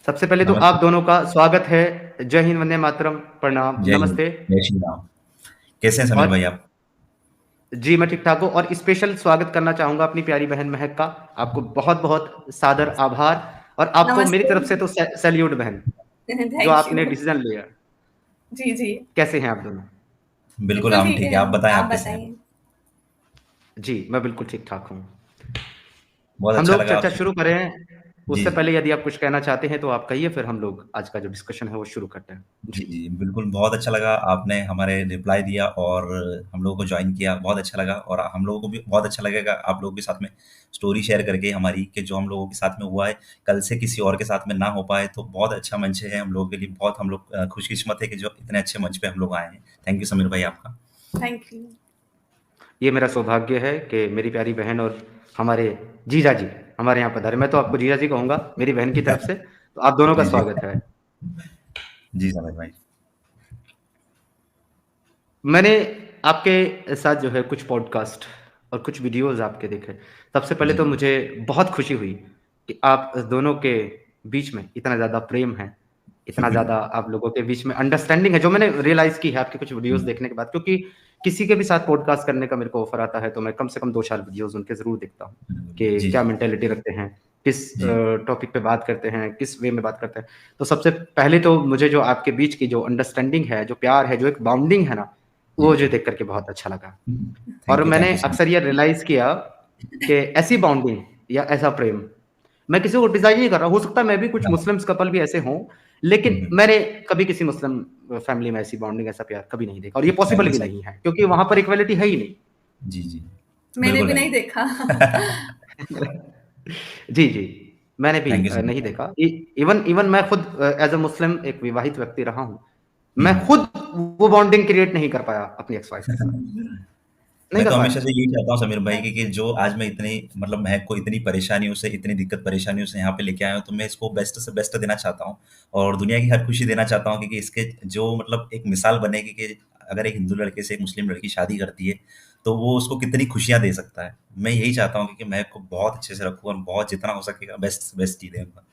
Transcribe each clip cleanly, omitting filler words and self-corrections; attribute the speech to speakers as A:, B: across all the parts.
A: सबसे पहले तो
B: नमस्ते।
A: आप दोनों का स्वागत है। जय हिंद, वंदे मातरम, प्रणाम,
B: जय हिंद,
A: नमस्ते।
B: जय श्री राम। कैसे हैं समीर
A: और
B: भाई आप?
A: जी, मैं ठीक-ठाक हूँ और स्पेशल स्वागत करना चाहूँगा अपनी प्यारी बहन महक का। आपको बहुत-बहुत सादर आभार और आपको मेरी
C: नमस्ते।
A: तरफ से तो सैल्यूट बहन, जो
C: थैंक
A: आपने
C: यू।
A: डिसीज़न लिया।
C: जी, जी।
A: कैसे हैं आप दोनों?
B: बिल्कुल,
C: बिल्कुल
B: हम
C: ठीक
B: ठीक
C: है।
B: हैं। आप बताएँ
C: आप
B: आप कैसे हैं?
C: बताइए?
A: जी, मैं बिल्कुल ठीक-ठाक हूँ।
B: बहुत
A: हम
B: अच्छा
A: लोग
B: लगा
A: चर्चा
B: आपसे।
A: शुरू करें,
B: जी,
A: उससे
B: जी।
A: पहले यदि आप कुछ कहना चाहते हैं तो आप कहिए, फिर हम लोग आज का जो डिस्कशन है वो शुरू करते हैं।
B: जी,
A: जी।
B: जी, बिल्कुल बहुत अच्छा लगा आपने हमारे रिप्लाई दिया और हम लोगों को जॉइन किया, बहुत अच्छा लगा और हम लोगों को भी बहुत अच्छा लगेगा आप लोगों के साथ में स्टोरी शेयर करके हमारी कि जो हम लोगों के साथ में हुआ है, कल से किसी और के साथ में ना हो पाए, तो बहुत अच्छा मंच है हम लोगों के लिए, बहुत हम लोग खुशकिस्मत है कि जो इतने अच्छे मंच पे हम लोग आए हैं। थैंक यू समीर भाई आपका।
C: Thank you.
A: ये मेरा सौभाग्य है कि मेरी प्यारी बहन और हमारे जीजा जी हमारे यहाँ पधारे। मैं तो आपको जीजा जी कहूँगा मेरी बहन की तरफ से, तो आप दोनों का
B: जी, जी।
A: स्वागत है।
B: जी, समीर भाई।
A: मैंने आपके साथ जो है कुछ पॉडकास्ट और कुछ वीडियोज़ आपके देखे। सबसे पहले
B: जी,
A: तो
B: जी।
A: मुझे बहुत खुशी हुई कि आप दोनों के बीच में इतना ज़्यादा प्रेम है, इतना ज़्यादा आप लोगों के बीच में अंडरस्टैंडिंग है, जो मैंने रियलाइज़ की है आपके कुछ वीडियोज़
B: हुँ,
A: देखने के बाद। क्योंकि किसी के भी साथ पॉडकास्ट करने का मेरे को ऑफ़र आता है, तो मैं कम से कम 2-4 वीडियोज़ उनके ज़रूर देखता हूँ कि
B: जी,
A: क्या
B: जी।
A: मेंटालिटी रखते हैं, किस
B: जी।
A: टॉपिक पे बात करते हैं, किस वे में बात करते हैं। तो सबसे पहले तो मुझे जो आपके बीच की जो अंडरस्टैंडिंग है, जो प्यार है, जो एक बॉन्डिंग है ना, वो
B: जी।
A: मुझे देख कर के बहुत अच्छा लगा। और
B: थैंक
A: मैंने
B: यू सो
A: अक्सर
B: मच।
A: ये रियलाइज़ किया कि ऐसी बॉन्डिंग या ऐसा प्रेम, मैं किसी को क्रिटिसाइज़ नहीं कर रहा हूँ, हो सकता है मैं भी कुछ
B: हाँ।
A: मुस्लिम्स कपल भी ऐसे हों,
B: हुँ,
A: लेकिन
B: हुँ।
A: मैंने कभी किसी मुस्लिम फैमिली में ऐसी बॉन्डिंग, ऐसा प्यार कभी नहीं देखा और ये
B: थैंक
A: पॉसिबल
B: यू
A: भी
B: सर।
A: नहीं है, क्योंकि वहाँ पर इक्वालिटी है ही नहीं।
B: जी, जी।
C: मैंने
B: बिल्कुल
C: भी
B: है
C: नहीं
B: नहीं।
C: देखा।
A: जी, जी। मैंने भी
B: थैंक यू सो मच
A: नहीं
B: भाई।
A: देखा। इवन इवन मैं खुद एज़ अ मुस्लिम एक विवाहित व्यक्ति रहा हूँ।
B: हुँ,
A: मैं
B: हुँ।
A: खुद वो बॉन्डिंग क्रिएट नहीं कर पाया अपनी एक्स वाइफ़ के साथ। नहीं
B: मैं
A: कर
B: तो हमेशा
A: पाया।
B: से यही चाहता हूँ समीर भाई कि जो आज मैं इतनी मतलब महक को इतनी परेशानियों से, इतनी दिक्कत परेशानियों से यहाँ पे लेके आया हूँ, तो मैं इसको बेस्ट से बेस्ट देना चाहता हूँ और दुनिया की हर खुशी देना चाहता हूँ क्योंकि इसके जो मतलब एक मिसाल बनेगी कि अगर एक हिंदू लड़के से एक मुस्लिम लड़की शादी करती है, तो वो उसको कितनी खुशियाँ दे सकता है। मैं यही चाहता हूँ कि महक को बहुत अच्छे से रखूँ और बहुत जितना हो सकेगा बेस्ट से बेस्ट चीज़ दूँगा।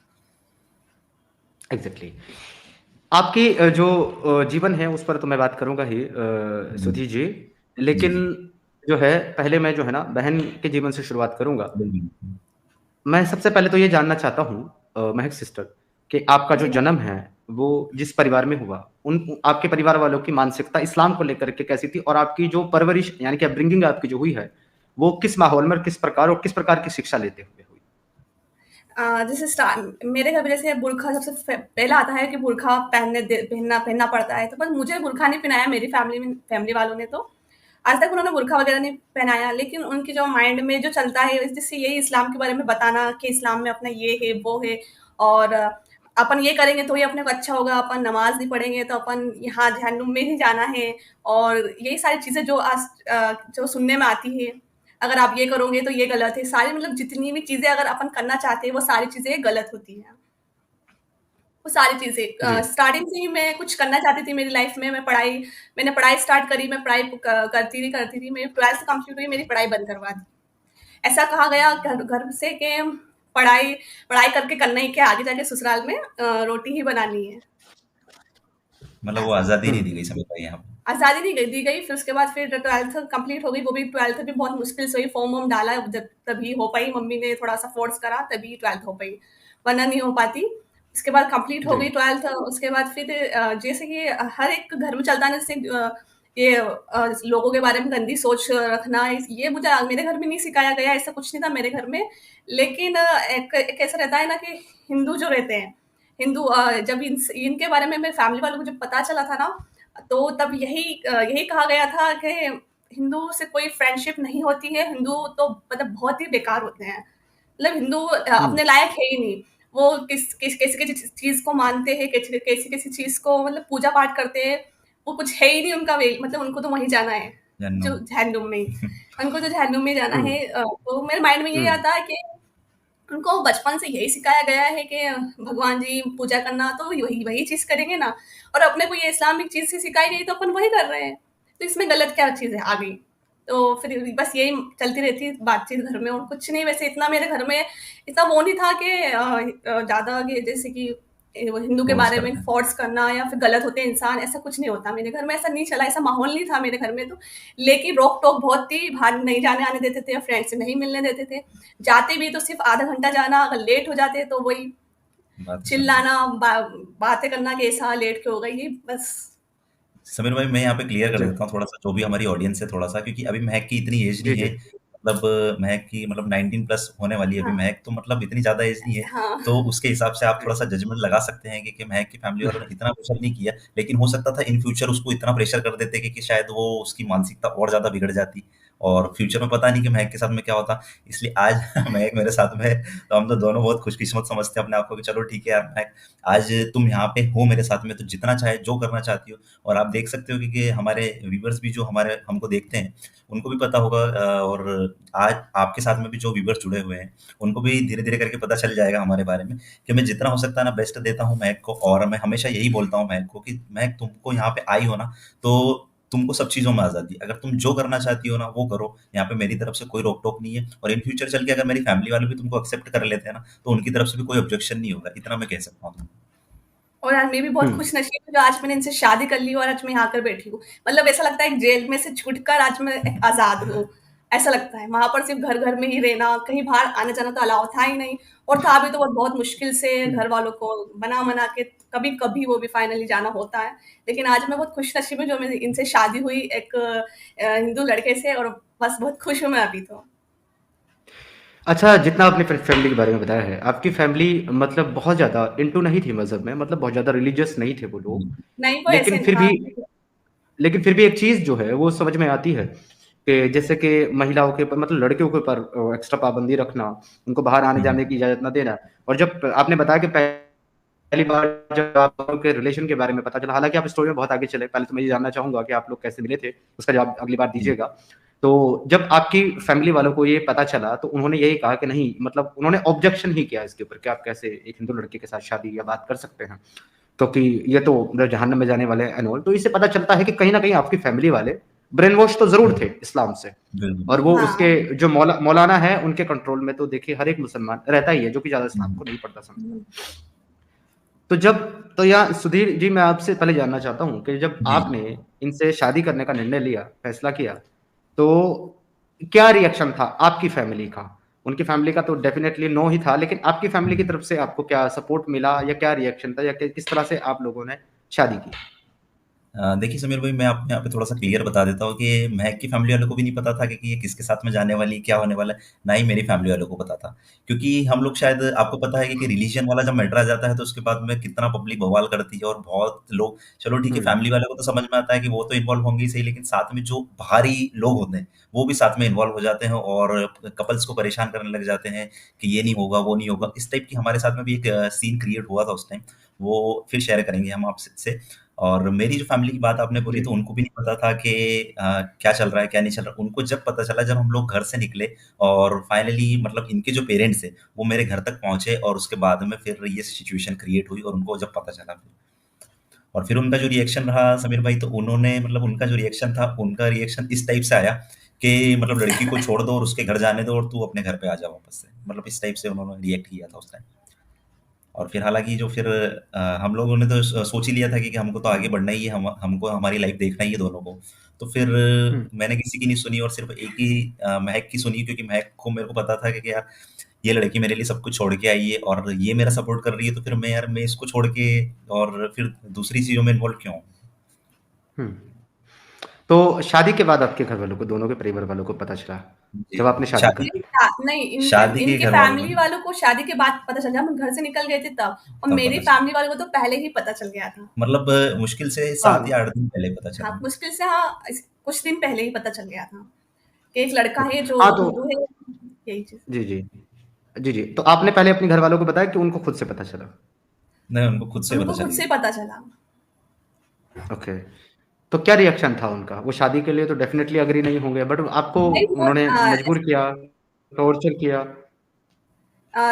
A: एग्ज़ैक्टली। आपकी जो जीवन है उस पर तो मैं बात करूँगा ही
B: जी,
A: सुधीर जी।
B: जी,
A: लेकिन
B: जी।
A: जो है पहले मैं जो है ना बहन के जीवन से शुरुआत करूँगा।
B: बिल्कुल।
A: मैं सबसे पहले तो ये जानना चाहता हूँ महक सिस्टर कि आपका जो
C: जी।
A: जन्म है वो जिस परिवार में हुआ, उन आपके परिवार वालों की मानसिकता इस्लाम को लेकर के कैसी थी? और आपकी जो परवरिश यानी कि अपब्रिंगिंग आपकी जो हुई है, वो किस माहौल में और किस प्रकार और किस प्रकार की शिक्षा लेते हुए हुई?
C: जैसे मेरे घर में जैसे बुर्खा सबसे पहला आता है कि बुर्खा पहनना पहनना पड़ता है, तो बस मुझे बुर्खा नहीं पहनाया मेरी फैमिली वालों ने तो। आज तक उन्होंने बुर्खा वगैरह नहीं पहनाया, लेकिन उनके जो माइंड में जो चलता है, जैसे यही इस्लाम के बारे में बताना कि इस्लाम में अपना ये है, वो है और अपन ये करेंगे तो ये अपने को अच्छा होगा, अपन नमाज़ नहीं पढ़ेंगे तो अपन यहाँ जहन्नुम में ही जाना है और यही सारी चीज़ें जो जो सुनने में आती है। अगर आप ये करोगे तो ये गलत है। सारी मतलब जितनी भी चीज़ें अगर अपन करना चाहते हैं, वो सारी चीज़ें गलत होती हैं। वो सारी चीज़ें
A: जी।
C: स्टार्टिंग से ही मैं कुछ करना चाहती थी मेरी लाइफ़ में, मैंने पढ़ाई स्टार्ट करी, मैं पढ़ाई करती थी, मेरी 12th कंप्लीट हुई, मेरी पढ़ाई बंद करवा दी। ऐसा कहा गया घर घर से कि पढ़ाई पढ़ाई करके करना ही क्या, आगे जाके ससुराल में रोटी ही बनानी है।
B: मतलब वो आज़ादी
A: हुँ।
B: नहीं दी गई समीर भाई यहाँ पे।
C: आज़ादी नहीं दी गई, फिर उसके बाद फिर 12th कंप्लीट हो गई, वो भी 12th भी बहुत मुश्किल से हुई, फॉर्म-वॉर्म डाला जब तभी हो पाई, मम्मी ने थोड़ा-सा फ़ोर्स करा तभी 12th हो पाई, वरना नहीं हो पाती। उसके बाद कंप्लीट हो
A: जी।
C: गई 12th उसके बाद फिर जैसे कि हर एक घर में चलता है ना जैसे ये लोगों के बारे में गंदी सोच रखना, ये मुझे मेरे घर में नहीं सिखाया गया, ऐसा कुछ नहीं था मेरे घर में। लेकिन एक एक ऐसा रहता है ना कि हिंदू जो रहते हैं, हिंदू जब इनके बारे में मेरे फैमिली वालों को जब पता चला था ना, तो तब यही कहा गया था कि हिंदू से कोई फ्रेंडशिप नहीं होती है, हिंदू तो मतलब बहुत ही बेकार होते हैं। मतलब हिंदू
A: हुँ।
C: अपने लायक है ही नहीं। वो कैसी-कैसी चीज़ को मानते हैं, कैसी-कैसी चीज़ को मतलब पूजा-पाठ करते हैं, वो कुछ है ही नहीं उनका वे मतलब उनको तो वहीं जाना है,
B: जन्नम।
C: जो जहन्नुम में ही। उनको तो जहन्नुम में जाना
A: हुँ।
C: है तो मेरे माइंड में यही
A: हुँ।
C: आता है कि उनको बचपन से यही सिखाया गया है कि भगवान जी पूजा करना तो वही वही चीज़ करेंगे ना और अपने को ये इस्लामिक चीज़ सिखाई गई तो अपन वही कर रहे हैं। तो इसमें गलत क्या चीज़ है आ गई। तो फिर बस यही चलती रहती है बातचीत घर में और कुछ नहीं वैसे इतना मेरे घर में इतना वो नहीं था कि ज़्यादा कि जैसे कि वो हिंदू के
B: फ़ोर्स
C: बारे में
B: करते हैं।
C: थॉट्स करना या फिर गलत होते हैं इंसान, ऐसा कुछ नहीं होता। मेरे घर में ऐसा नहीं चला, ऐसा माहौल नहीं था मेरे घर में तो। लेकिन रोक-टोक बहुत थी, बाहर नहीं जाने आने देते थे, फ्रेंड से नहीं मिलने देते थे। जाते भी तो सिर्फ़ आधा घंटा जाना, अगर लेट हो जाते तो वही
B: बात तो सही है।
C: चिल्लाना, बातें करना कि ऐसा लेट क्यों हो गई, बस।
B: समीर भाई, मैं यहाँ पे क्लियर कर
A: जी।
B: देता हूँ थोड़ा-सा, जो भी हमारी ऑडियंस है थोड़ा-सा, क्योंकि अभी महक की इतनी एज
A: जी,
B: नहीं है।
A: जी।
B: मतलब महक की मतलब 19 प्लस होने वाली है अभी
C: हाँ,
B: महक, तो मतलब इतनी ज़्यादा एज नहीं है।
C: हाँ।
B: तो उसके हिसाब से आप थोड़ा-सा जजमेंट लगा सकते हैं कि महक की फैमिली वालों ने इतना प्रेशर नहीं किया, लेकिन हो सकता था इन फ्यूचर उसको इतना प्रेशर कर देते कि शायद वो उसकी मानसिकता और ज़्यादा बिगड़ जाती और फ्यूचर में पता नहीं कि महक के साथ में क्या होता। इसलिए आज महक मेरे साथ में है, तो हम तो दोनों बहुत खुशकिस्मत समझते हैं अपने आप को कि चलो ठीक है यार महक, आज तुम यहाँ पे हो मेरे साथ में, तो जितना चाहे जो करना चाहती हो। और आप देख सकते हो कि हमारे व्यूअर्स भी जो हमारे हमको देखते हैं, उनको भी पता होगा और आज आपके साथ में भी जो व्यूअर्स जुड़े हुए हैं, उनको भी धीरे-धीरे करके पता चल जाएगा हमारे बारे में कि मैं जितना हो सकता है ना बेस्ट देता हूँ महक को। और मैं हमेशा यही बोलता हूँ महक को कि महक, तुमको यहाँ पे आई हो ना, तो तुमको सब चीज़ों में आज़ादी है। अगर तुम जो करना चाहती हो ना वो करो, यहाँ पे मेरी तरफ से कोई रोक-टोक नहीं है और इन फ्यूचर चल के अगर मेरी फैमिली वाले भी तुमको एक्सेप्ट कर लेते हैं ना, तो उनकी तरफ से भी कोई ऑब्जेक्शन नहीं होगा। इतना मैं कह सकता हूँ तुमको।
C: और आज मैं भी बहुत
A: हुँ।
C: खुशनसीब हूँ जो आज मैंने इनसे शादी कर ली और आज मैं यहाँ आकर बैठी हूँ। मतलब ऐसा लगता है एक जेल में से छूटकर आज मैं एक आज़ाद हूँ, ऐसा लगता है। वहाँ पर सिर्फ़ घर-घर में ही रहना, कहीं बाहर आना-जाना तो अलाउ था ही नहीं और था भी तो बहुत बहुत मुश्किल से
A: हुँ।
C: घर वालों को मना-मना के कभी-कभी वो भी फाइनली जाना होता है। लेकिन आज मैं बहुत खुशनसीब हूँ जो मेरी इनसे शादी हुई एक हिंदू लड़के से और बस बहुत खुश हूँ मैं अभी तो।
A: अच्छा, जितना आपने फैमिली के बारे में बताया है, आपकी फैमिली मतलब बहुत ज़्यादा इंटू नहीं थी मज़हब में, मतलब बहुत ज़्यादा रिलीजियस नहीं थे वो लोग।
B: हुँ।
C: नहीं, वो
A: लेकिन
C: ऐसे
A: फिर भी
C: हाँ,
A: एक चीज़ जो है वो समझ में आती है कि जैसे कि महिलाओं के ऊपर मतलब लड़कियों के ऊपर एक्स्ट्रा पाबंदी रखना, उनको बाहर
B: हुँ,
A: आने-जाने
B: हुँ।
A: की इजाज़त ना देना। और जब आपने बताया कि पहली बार जब आप दोनों के रिलेशन के बारे में पता चला, हालाँकि आप स्टोरी में बहुत आगे चले, पहले तो मैं ये जानना चाहूँगा कि आप लोग कैसे मिले थे? उसका जवाब अगली बार
B: जी।
A: दीजिएगा। तो जब आपकी फैमिली वालों को ये पता चला, तो उन्होंने यही कहा कि नहीं मतलब उन्होंने ऑब्जेक्शन ही किया इसके ऊपर कि आप कैसे एक हिंदू लड़के के साथ शादी या बात कर सकते हैं? क्योंकि ये तो मतलब जहन्नम में जाने वाले हैं एंड ऑल। तो इससे पता चलता है कि कहीं न कहीं आपकी फैमिली वाले ब्रेन वॉश तो ज़रूर थे इस्लाम से
B: बिल्कुल।
A: और वो उसके
C: हाँ।
A: जो मौलाना है, उनके कंट्रोल में तो देखिए हर एक मुसलमान रहता ही है, जो कि ज़्यादा इस्लाम
B: हुँ,
A: को नहीं पढ़ता समझता।
C: हुँ।
A: तो जब तो यहाँ सुधीर जी मैं आपसे पहले जानना चाहता हूँ कि जब
B: जी।
A: आपने इनसे शादी करने का निर्णय लिया, फैसला किया, तो क्या रिएक्शन था आपकी फैमिली का? उनकी फैमिली का तो डेफ़िनेटली नो ही था, लेकिन आपकी फैमिली की
B: हुँ।
A: तरफ से आपको क्या सपोर्ट मिला या क्या रिएक्शन था या किस तरह से आप लोगों ने शादी की?
B: देखिए समीर भाई, मैं आपको यहाँ पे थोड़ा-सा क्लियर बता देता हूँ कि महक की फैमिली वालों को भी नहीं पता था कि ये किसके साथ में जाने वाली है, क्या होने वाला है, ना ही मेरी फैमिली वालों को पता था। क्योंकि हम लोग शायद आपको पता है कि रिलीजन वाला जब मैटर आ जाता है, तो उसके बाद में कितना पब्लिक बवाल करती है और बहुत लोग, चलो ठीक है
A: हुँ,
B: फैमिली वालों को तो समझ में आता है कि वो तो इन्वॉल्व होंगे ही सही, लेकिन साथ में जो बाहरी लोग होते हैं, वो भी साथ में इन्वॉल्व हो जाते हैं और कपल्स को परेशान करने लग जाते हैं कि ये नहीं होगा, वो नहीं होगा। इस टाइप की हमारे साथ में भी एक सीन क्रिएट हुआ था उस टाइम, वो फिर शेयर करेंगे हम आपसे। और मेरी जो फैमिली की बात आपने बोली,
A: जी।
B: तो उनको भी नहीं पता था कि क्या चल रहा है, क्या नहीं चल रहा है। उनको जब पता चला, जब हम लोग घर से निकले और फाइनली मतलब इनके जो पेरेंट्स थे, वो मेरे घर तक पहुँचे और उसके बाद में फिर ये सिचुएशन क्रिएट हुई और उनको जब पता चला फिर। और फिर उनका जो रिएक्शन रहा समीर भाई, तो उन्होंने मतलब उनका जो रिएक्शन था, उनका रिएक्शन इस टाइप से आया कि मतलब लड़की को छोड़ दो और उसके घर जाने दो और तू अपने घर पे आ जा वापस से। मतलब इस टाइप से उन्होंने रिएक्ट किया था उस टाइम। और फिर हालाँकि जो फिर हम लोगों ने तो सोच ही लिया था कि हमको तो आगे बढ़ना ही है, हमको हमारी लाइफ़ देखना ही है दोनों को। तो फिर
A: हुँ।
B: मैंने किसी की नहीं सुनी और सिर्फ़ एक ही महक की सुनी, क्योंकि महक को मेरे को पता था कि यार ये लड़की मेरे लिए सब कुछ छोड़ के आई है और ये मेरा सपोर्ट कर रही है, तो फिर मैं इसको छोड़ के और फिर दूसरी चीज़ों में इन्वॉल्व क्यों हूँ?
A: हुँ। तो शादी के बाद आपके घरवालों को, दोनों के परिवार वालों को पता चला,
B: जी,
A: जब आपने शादी कर
B: शादी
A: ली?
C: नहीं, इनके
B: शादी के
C: इनके
B: घर वालों
C: फैमिली
B: में
C: वालों को शादी के बाद पता चल गया, हम घर से निकल गए थे तब और
B: तब
C: मेरी
B: पता चला।
C: फैमिली वालों को तो पहले ही पता चल गया था।
B: मतलब मुश्किल से
A: हाँ,
B: 7 या 8 दिन पहले पता
C: हाँ,
B: चला।
C: मुश्किल से हाँ, कुछ दिन पहले ही पता चल गया था कि एक लड़का
A: ओके।
C: है जो
A: हाँ, तो
C: हिंदू है, यही चीज़।
A: जी, जी। जी, जी। तो आपने पहले अपने घरवालों को बताया कि उनको खुद से पता चला?
B: नहीं, उनको खुद से पता
C: उनको
B: चल
C: खुद
B: गया।
C: से पता चला।
A: ओके। तो क्या रिएक्शन था उनका? वो शादी के लिए तो डेफ़िनेटली एग्री नहीं होंगे, बट आपको
C: नहीं वो
A: उन्होंने मजबूर किया, टॉर्चर किया?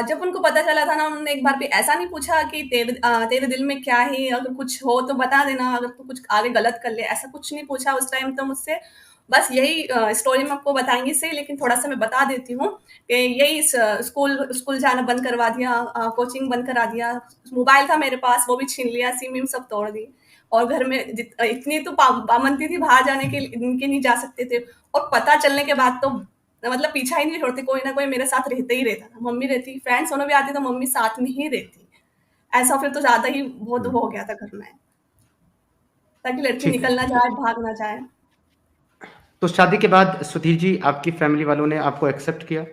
C: जब उनको पता चला था ना, उन्होंने एक बार भी ऐसा नहीं पूछा कि तेरे दिल में क्या है? अगर कुछ हो तो बता देना, अगर तू कुछ आगे गलत कर ले, ऐसा कुछ नहीं पूछा उस टाइम तो मुझसे। बस यही स्टोरी मैं आपको बताएँगी सही, लेकिन थोड़ा-सा मैं बता देती हूँ कि यही स्कूल स्कूल जाना बंद करवा दिया, कोचिंग बंद करा दिया, मोबाइल था मेरे पास वो भी छीन लिया, सिम-विम सब तोड़ दी और घर में इतनी तो पाबंदी थी बाहर जाने के इनके नहीं जा सकते थे और पता चलने के बाद तो मतलब पीछा ही नहीं छोड़ते, कोई ना कोई मेरे साथ रहते ही रहता था। मम्मी रहती, फ्रेंड्स होने भी आती तो मम्मी साथ में ही रहती। ऐसा फिर तो ज़्यादा ही बहुत
A: हुँ।
C: हो गया था घर में, ताकि लड़की
A: ठीक है।
C: निकल ना जाए, भाग ना जाए।
A: तो शादी के बाद सुधीर जी आपकी फैमिली वालों ने आपको एक्सेप्ट किया?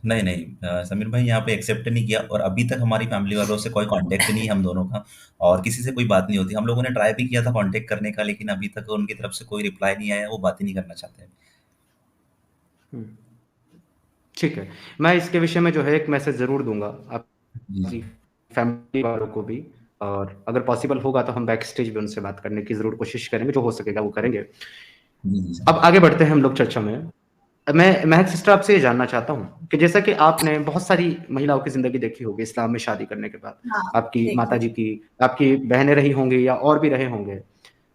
B: नहीं, नहीं समीर भाई यहाँ पे एक्सेप्ट नहीं किया और अभी तक हमारी फैमिली वालों से कोई कॉन्टैक्ट नहीं है हम दोनों का और किसी से कोई बात नहीं होती। हम लोगों ने ट्राई भी किया था कॉन्टैक्ट करने का लेकिन अभी तक उनकी तरफ से कोई रिप्लाई नहीं आया, वो बात ही नहीं करना चाहते हैं।
A: हुँ। ठीक है। मैं इसके विषय में जो है एक मैसेज ज़रूर दूँगा
B: जी,
A: आपकी
B: जी।
A: फैमिली वालों को भी और अगर पॉसिबल होगा तो हम बैक स्टेज भी उनसे बात करने की ज़रूर कोशिश करेंगे, जो हो सकेगा वो करेंगे।
B: जी, जी
A: अब
B: समीर।
A: आगे बढ़ते हैं हम लोग चर्चा में। मैं महक सिस्टर आपसे ये जानना चाहता हूँ कि जैसा कि आपने बहुत सारी महिलाओं की ज़िंदगी देखी होगी इस्लाम में शादी करने के बाद।
C: हाँ,
A: आपकी
C: देखिए।
A: माताजी की, आपकी बहनें रही होंगी या और भी रहे होंगे।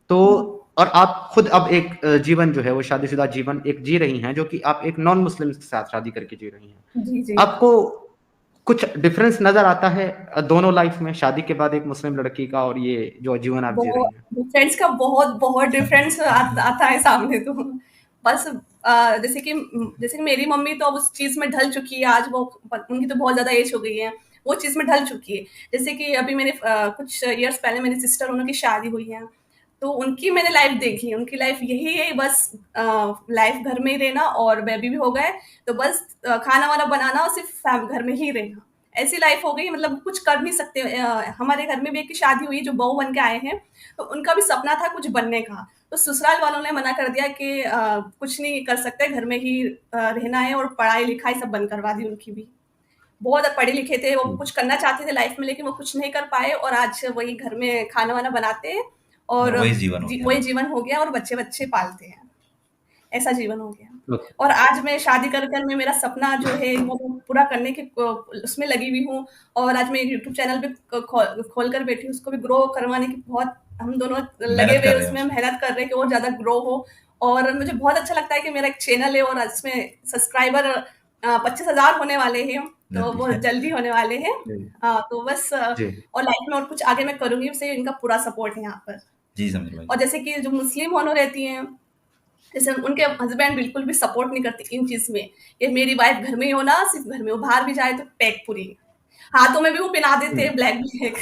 A: तो
C: हुँ,
A: और आप खुद अब एक जीवन जो है वो शादीशुदा जीवन एक जी रही हैं, जो कि आप एक नॉन मुस्लिम्स के साथ शादी करके जी रही हैं।
C: जी, जी।
A: आपको कुछ डिफरेंस नज़र आता है दोनों लाइफ में शादी के बाद एक मुस्लिम लड़की का और ये जो जीवन आप जी रही
C: बहुत
A: हैं?
C: डिफरेंस का बहुत डिफरेंस आता है सामने तो। बस जैसे कि मेरी मम्मी तो अब उस चीज़ में ढल चुकी है, आज वो उनकी तो बहुत ज़्यादा एज हो गई है, वो चीज़ में ढल चुकी है। जैसे कि अभी मेरे कुछ इयर्स पहले मेरी सिस्टर उन्हों की शादी हुई है, तो उनकी मैंने लाइफ़ देखी है, उनकी लाइफ़ यही है बस लाइफ़ घर में ही रहना और बेबी भी हो गए, तो बस खाना-वाना बनाना और सिर्फ़ घर में ही रहना। ऐसी लाइफ़ हो गई मतलब कुछ कर नहीं सकते हमारे घर में भी एक की शादी हुई जो बहू बन के आए हैं, तो उनका भी सपना था कुछ बनने का। तो ससुराल वालों ने मना कर दिया कि कुछ नहीं कर सकते, घर में ही रहना है और पढ़ाई-लिखाई सब बंद करवा दी उनकी भी। बहुत पढ़े लिखे थे, वो
A: हुँ।
C: कुछ करना चाहते थे लाइफ़ में लेकिन वो कुछ नहीं कर पाए और आज वही घर में खाना-वाना बनाते हैं
B: हाँ,
C: और
B: वही जीवन हो गया।
C: वही जीवन हो गया और बच्चे-बच्चे पालते हैं। ऐसा जीवन हो गया।
A: ओके।
C: और आज मैं शादी कर मैं मेरा सपना जो है वो पूरा करने के उसमें लगी हुई हूँ और आज मैं यूट्यूब चैनल भी खोल कर बैठी हूँ, उसको भी ग्रो करवाने की बहुत हम दोनों लगे
B: मेहनत
C: हुए
B: कर
C: हैं
B: रहे हैं
C: उसमें,
B: उसमें।
C: मेहनत कर रहे हैं कि और ज़्यादा ग्रो हो और मुझे बहुत अच्छा लगता है कि मेरा एक चैनल है और इसमें सब्सक्राइबर 25,000 होने वाले हैं, तो
B: जल्दी
C: बहुत
B: है।
C: जल्दी होने वाले हैं।
A: जी,
C: तो बस
A: जी।
C: और लाइफ में और कुछ आगे मैं करूँगी, उसे इनका पूरा सपोर्ट है यहाँ पर।
B: जी, समीर भाई।
C: और जैसे कि जो मुस्लिम होनो रहती हैं जैसे उनके हस्बैंड बिल्कुल भी सपोर्ट नहीं करते इन चीज़ में, कि मेरी वाइफ घर में ही हो ना, सिर्फ़ घर में हो, बाहर भी जाए तो पैक पूरी। हाथों में भी वो पहना देते
A: हुँ।
C: हैं ब्लैक-ब्लैक।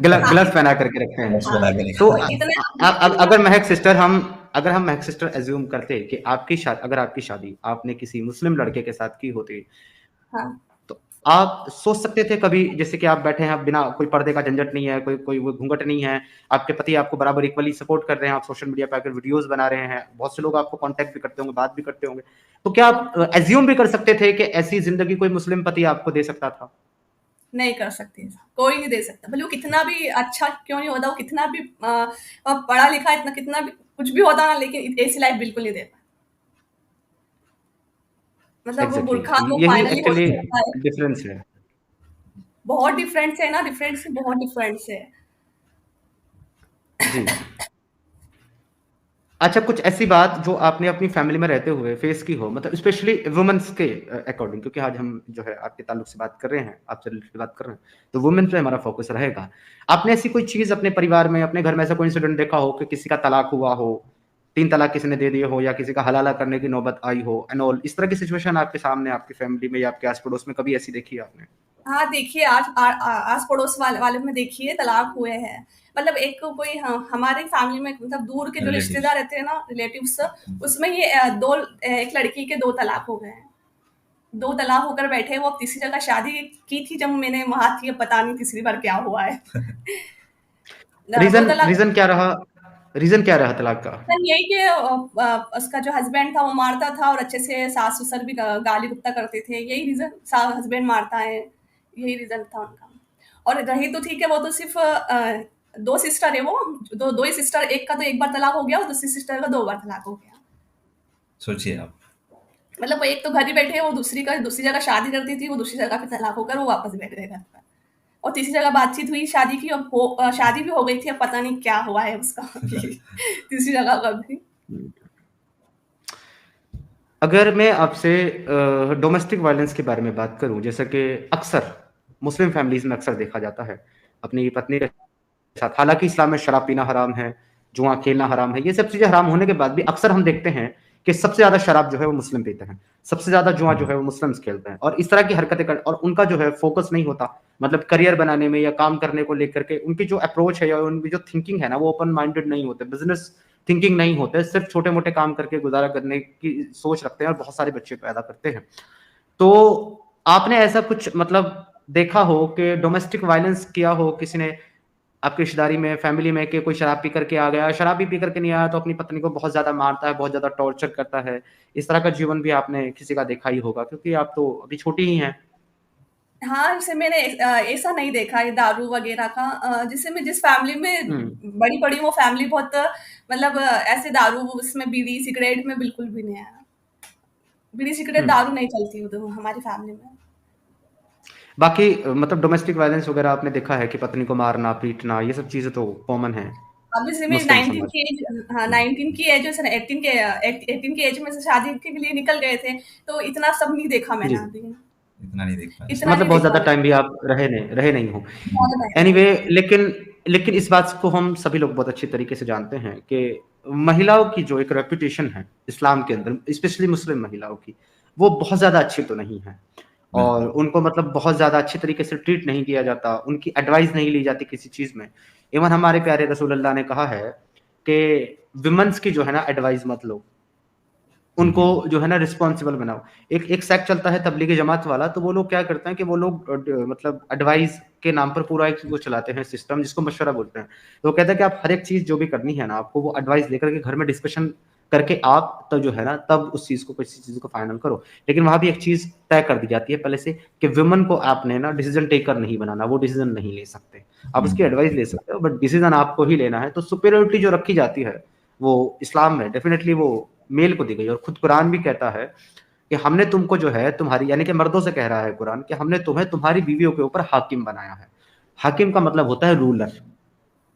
A: ग्लव्स
C: हाँ,
A: पहना करके रखे हैं।
B: ग्लव्स
C: हाँ,
B: बना के
A: तो
C: तो इतने
A: अगर हम महक सिस्टर अज़्यूम करते कि अगर आपकी शादी आपने किसी मुस्लिम लड़के के साथ की होती,
C: हाँ,
A: तो आप सोच सकते थे कभी जैसे कि आप बैठे हैं, आप बिना कोई पर्दे का झंझट नहीं है, कोई कोई वो घूंघट नहीं है, आपके पति आपको बराबर इक्वली सपोर्ट कर रहे हैं, आप सोशल मीडिया पे आकर वीडियोज़ बना रहे हैं, बहुत से लोग आपको कॉन्टैक्ट भी करते होंगे, बात भी करते होंगे। तो क्या आप अज़्यूम भी कर सकते थे कि ऐसी ज़िंदगी कोई मुस्लिम पति आपको दे सकता था?
C: नहीं कर सकते ऐसा, कोई नहीं दे सकता। भले वो कितना भी अच्छा क्यों नहीं होता, वो कितना भी पढ़ा-लिखा इतना कितना भी कुछ भी होता ना, लेकिन ऐसी लाइफ़ बिल्कुल नहीं देता। मतलब वो
A: एग्ज़ैक्टली
C: बुर्खा तो
A: यही
C: फाइनली हो
A: एक्चुअली
C: ही जाता है।
A: डिफरेंस है।
C: बहुत डिफरेंस है ना, डिफरेंस बहुत डिफरेंस है।
A: जी। अच्छा कुछ ऐसी बात जो आपने अपनी फैमिली में रहते हुए फेस की हो मतलब स्पेशली वुमेन्स के अकॉर्डिंग क्योंकि आज हम जो है आपके ताल्लुक से बात कर रहे हैं, आपसे रिलेटेड बात कर रहे हैं, तो वुमेन पे हमारा फोकस रहेगा। आपने ऐसी कोई चीज़ अपने परिवार में, अपने घर में ऐसा कोई इंसिडेंट देखा हो कि किसी का तलाक हुआ हो, 3 तलाक किसी ने दे दिए हो या किसी का हलाला करने की नौबत आई हो एंड ऑल इस तरह की सिचुएशन आपके सामने, आपकी फैमिली में या आपके आस-पड़ोस में कभी ऐसी देखी है आपने?
C: हाँ, देखिए आस-पड़ोस वाले में देखिए तलाक हुए हैं। मतलब एक कोई हमारे फैमिली में मतलब दूर के जो
B: रिलेटिव्स।
C: रिश्तेदार रहते हैं ना, रिलेटिव्स उसमें ये एक लड़की के 2 तलाक हो गए हैं। 2 तलाक होकर बैठे हैं, वो अब तीसरी जगह शादी की थी जब मैंने वहाँ थी, अब पता नहीं तीसरी बार क्या हुआ है। 2
A: रीज़न
C: तलाक
A: रीज़न क्या रहा रीज़न क्या रहा तलाक का?
C: रीज़न यही कि उसका जो हस्बैंड था वो मारता था और अच्छे से सास-ससुर भी गाली-गप्ता करते थे। यही रीज़न हस्बैंड मारता है, यही रीज़न था उनका। और रही तो ठीक है, वो तो सिर्फ़ 2 सिस्टर है वो, 2 ही सिस्टर, एक का तो 1 बार तलाक हो गया और दूसरी सिस्टर का 2 बार तलाक हो गया।
B: सोचिए आप।
C: मतलब वो एक तो घर ही बैठे है, वो दूसरी जगह शादी करती थी, वो दूसरी जगह पे तलाक होकर वो वापस बैठ गए घर पर। और तीसरी जगह बातचीत हुई शादी की और शादी भी हो गई थी, अब पता नहीं क्या हुआ है उसका तीसरी जगह का भी।
A: अगर मैं आपसे डोमेस्टिक वायलेंस के बारे में बात करूँ, जैसा कि अक्सर मुस्लिम फैमिलीज़ में अक्सर देखा जाता है, अपनी पत्नी के साथ, हालाँकि इस्लाम में शराब पीना हराम है, जुआ खेलना हराम है, ये सब चीज़ें हराम होने के बाद भी अक्सर हम देखते हैं कि सबसे ज़्यादा शराब जो है वो मुस्लिम पीते हैं, सबसे ज़्यादा जुआ जो है वो मुस्लिम्स खेलते हैं, और इस तरह की हरकतें कर, और उनका जो है फ़ोकस नहीं होता, मतलब करियर बनाने में या काम करने को लेकर के उनकी जो अप्रोच है या उनकी जो थिंकिंग है ना, वो ओपन माइंडेड नहीं होते, बिज़नेस थिंकिंग नहीं होते, सिर्फ़ छोटे-मोटे काम करके गुज़ारा करने की सोच रखते हैं और बहुत सारे बच्चे पैदा करते हैं। तो आपने ऐसा कुछ मतलब देखा हो कि डोमेस्टिक वायलेंस किया हो किसी ने आपकी रिश्तेदारी में, फैमिली में, कि कोई शराब पी कर के आ गया, शराब भी पी कर के नहीं आया तो अपनी पत्नी को बहुत ज़्यादा मारता है, बहुत ज़्यादा टॉर्चर करता है। इस तरह का जीवन भी आपने किसी का देखा ही होगा, क्योंकि आप तो अभी छोटी ही हैं।
C: हाँ, जैसे मैंने ऐसा नहीं देखा है दारू वग़ैरह का, जैसे मैं जिस फ़ैमिली में
A: हुँ,
C: बड़ी पड़ी हूँ, वो फ़ैमिली बहुत मतलब ऐसे दारू उसमें बीड़ी, सिगरेट में बिल्कुल भी नहीं है। बीड़ी, सिगरेट,
A: हुँ।
C: दारू नहीं चलती उधर हमारी फ़ैमिली में।
A: बाकी मतलब डोमेस्टिक वायलेंस वगैरह आपने देखा है कि पत्नी को मारना, पीटना, ये सब चीज़ें तो कॉमन है
C: अभी जैसे मेरी
A: मुस्लिम
C: 19
A: समाज
C: की एज, हाँ,
B: हुँ,
C: 19 की एज, जैसे 18 की एज में से शादी के लिए निकल गए थे, तो इतना सब नहीं देखा
A: जी।
C: मैंने अभी।
B: इतना नहीं देख पाए।
A: इसका
C: इतना
A: मतलब
C: नहीं
A: बहुत
C: देखा
A: ज़्यादा
C: मैंने,
A: टाइम भी आप रहे नहीं हो।
C: ज़्यादा टाइम नहीं।
A: एनीवे, लेकिन लेकिन इस बात को हम सभी लोग बहुत अच्छी तरीके से जानते हैं कि महिलाओं की जो एक रेपुटेशन है इस्लाम के अंदर, स्पेशली मुस्लिम महिलाओं की, वो बहुत ज़्यादा अच्छी तो नहीं है। और
B: बिल्कुल,
A: उनको मतलब बहुत ज़्यादा अच्छी तरीके से ट्रीट नहीं किया जाता, उनकी एडवाइस नहीं ली जाती किसी चीज़ में। इवन हमारे प्यारे रसूल अल्लाह ने कहा है कि वुमेन्स की जो है ना एडवाइस मत लो।
B: हुँ,
A: उनको जो है ना रिस्पॉन्सिबल बनाओ। एक एक सेक्ट चलता है तबलीगी जमात वाला, तो वो लोग क्या करते हैं कि वो लोग मतलब एडवाइस के नाम पर पूरा एक वो चलाते हैं सिस्टम, जिसको मशवरा बोलते हैं। तो वो कहते हैं कि आप हर एक चीज़ जो भी करनी है ना, आपको वो एडवाइस लेकर के घर में डिस्कशन करके आप तब जो है ना, तब उस चीज़ को, किसी चीज़ को फाइनल करो। लेकिन वहाँ भी एक चीज़ तय कर दी जाती है पहले से कि वुमेन को आपने ना डिसीज़न टेकर नहीं बनाना, वो डिसीज़न नहीं ले सकते। आप उसकी
B: हुँ,
A: एडवाइस ले सकते हो, बट डिसीज़न आपको ही लेना है। तो सुपीरियॉरिटी जो रखी जाती है, वो इस्लाम में डेफ़िनिटली वो मेल को दी गई है, और खुद कुरान भी कहता है कि हमने तुमको जो है तुम्हारी, यानी कि मर्दों से कह रहा है कुरान, कि हमने तुम्हें तुम्हारी बीवियों के ऊपर हाकिम बनाया है। हाकिम का मतलब होता है रूलर,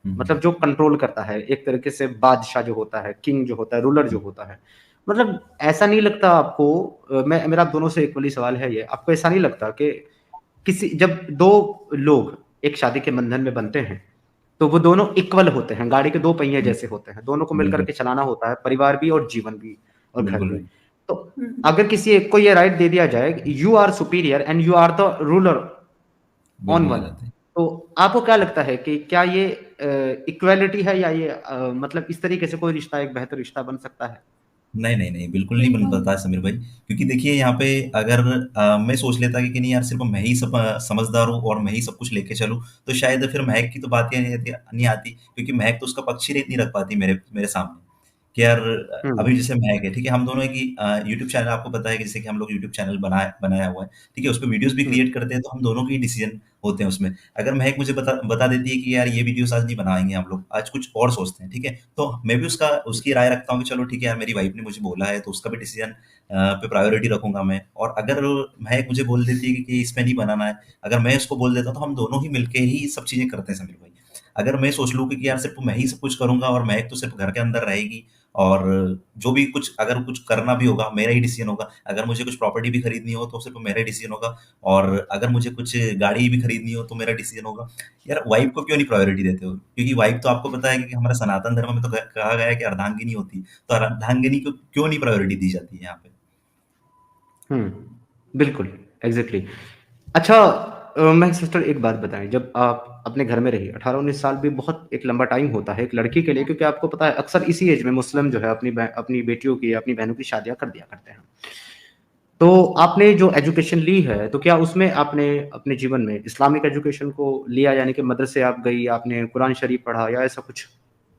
B: हुँ,
A: मतलब जो कंट्रोल करता है, एक तरीके से बादशाह जो होता है, किंग जो होता है, रूलर जो
B: हुँ,
A: होता है। मतलब ऐसा नहीं लगता आपको, मैं, मेरा आप दोनों से इक्वली सवाल है ये, आपको ऐसा नहीं लगता कि किसी, जब 2 लोग एक शादी के बंधन में बनते हैं, तो वो दोनों इक्वल होते हैं, गाड़ी के 2 पहिए
B: हुँ,
A: जैसे होते हैं, दोनों को मिलकर
B: बिल्कुल,
A: के चलाना होता है, परिवार भी और जीवन भी और घर
B: बिल्कुल
A: भी।
B: भाई,
A: तो
C: हुँ।
A: अगर किसी एक को ये राइट दे दिया जाए, you are superior and you are the ruler
B: वो
A: ऑन
B: भी
A: वन,
B: गलत है।
A: तो आपको क्या लगता है कि क्या ये इक्वालिटी है, या ये मतलब इस तरीके से कोई रिश्ता एक बेहतर रिश्ता बन सकता है?
B: नहीं, नहीं, नहीं, बिल्कुल नहीं बन
C: बिल्कुल।
B: पाता है समीर भाई, क्योंकि देखिए यहाँ पे अगर मैं सोच लेता कि नहीं यार सिर्फ़ मैं ही सब समझदार हूँ और मैं ही सब कुछ लेके चलूँ, तो शायद फिर महक की तो बात ही नहीं आती, क्योंकि महक तो उसका पक्ष ही नहीं रख पाती मेरे मेरे सामने। कि यार
A: हुँ,
B: अभी जैसे महक है, ठीक है? हम दोनों एक ही यूट्यूब चैनल आपको पता है कि जैसे कि हम लोग यूट्यूब चैनल बनाया हुआ है, ठीक है? उसपे वीडियोज़ भी
A: हुँ,
B: क्रिएट करते हैं, तो हम दोनों के ही डिसीज़न होते हैं उसमें। अगर महक मुझे बता बता देती है कि यार ये वीडियोज़ आज नहीं बनाएँगे हम लोग, आज कुछ और सोचते हैं, ठीक है? तो मैं भी
A: हुँ,
B: उसकी राय रखता हूँ कि चलो ठीक है यार मेरी वाइफ़ ने मुझे बोला है तो उसका भी डिसीज़न पे प्रायोरिटी रखूँगा मैं। और अगर महक मुझे बोल देती है कि इसमें नहीं बनाना है, अगर मैं उसको बोल देता हूँ तो हम दोनों ही मिलके ही सब चीज़ें करते हैं समीर भाई। अगर मैं सोच लूँ कि यार सिर्फ़ मैं ही सब कुछ करूँगा और महक तो सिर्फ़ घर के अंदर रहेगी और जो भी कुछ अगर कुछ करना भी होगा, मेरा ही डिसीज़न होगा। अगर मुझे कुछ प्रॉपर्टी भी खरीदनी हो तो सिर्फ़ मेरा ही डिसीज़न होगा और अगर मुझे कुछ गाड़ी भी खरीदनी हो तो मेरा डिसीज़न होगा। यार वाइफ़ को क्यों नहीं प्रायोरिटी देते हो? क्योंकि वाइफ़ तो आपको पता है कि हमारे सनातन धर्म में तो कहा गया है कि अर्धांगिनी होती है। तो अर्धांगिनी को क्यों नहीं प्रायोरिटी दी जाती है यहाँ पे?
A: हुँ, बिल्कुल, एग्ज़ैक्टली। अच्छा, मैं सिस्टर एक बात बताएँ, जब आप अपने घर में रही, 18-19 साल भी बहुत एक लंबा टाइम होता है एक लड़की के लिए, क्योंकि आपको पता है अक्सर इसी एज में मुस्लिम जो है अपनी बेटियों की, अपनी बहनों की शादियाँ कर दिया करते हैं। तो आपने जो एजुकेशन ली है, तो क्या उसमें आपने अपने जीवन में इस्लामिक एजुकेशन को लिया, यानी कि मदरसे आप गई, आपने कुरान शरीफ पढ़ा, या ऐसा कुछ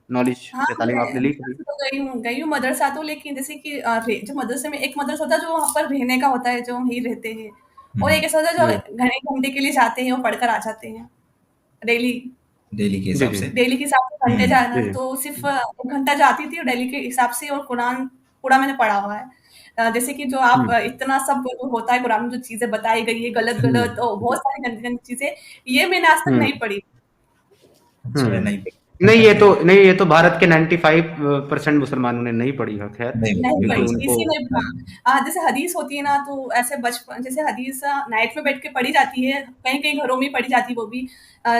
A: नॉलेज
C: हाँ,
A: या तालीम आपने
C: मैं
A: ली कभी?
C: मदरसे तो गई हूँ मदरसा तो, लेकिन जैसे कि जो मदरसे में एक मदरसा होता है जो वहाँ पर रहने का होता है, जो वहीं रहते हैं।
B: हुँ,
C: और एक
B: हुँ।
C: ऐसा होता है
A: जी।
C: जो घंटे घंटे के लिए जाते हैं और पढ़कर आ जाते हैं, डेली।
B: डेली के
A: जी,
B: हिसाब
A: जी।
B: से।
C: डेली के हिसाब से घंटे
B: हुँ,
C: जाना,
A: जी,
C: तो सिर्फ़ 1 घंटा जाती थी और डेली के हिसाब से, और कुरान पूरा मैंने पढ़ा हुआ है। जैसे कि जो
A: हुँ,
C: आप इतना सब जो होता है कुरान में, जो चीज़ें बताई गई है
A: हुँ,
C: गलत-गलत और बहुत सारी गंदी-गंदी चीज़ें, ये मैंने आज तक
A: हुँ,
C: नहीं पढ़ी।
B: अच्छा
A: हुँ।
B: नहीं
A: नहीं ये तो भारत के 95% मुसलमानों ने नहीं पढ़ी है, खैर,
B: नहीं
C: नहीं
B: बिल्कुल
A: क्योंकि
C: पढ़ी
B: सर।
C: थी,
A: उनको
C: इसीलिए जैसे हदीस होती है ना, तो ऐसे बचपन जैसे हदीस नाइट में बैठ के पढ़ी जाती है, कहीं-कहीं घरों में ही पढ़ी जाती है वो भी।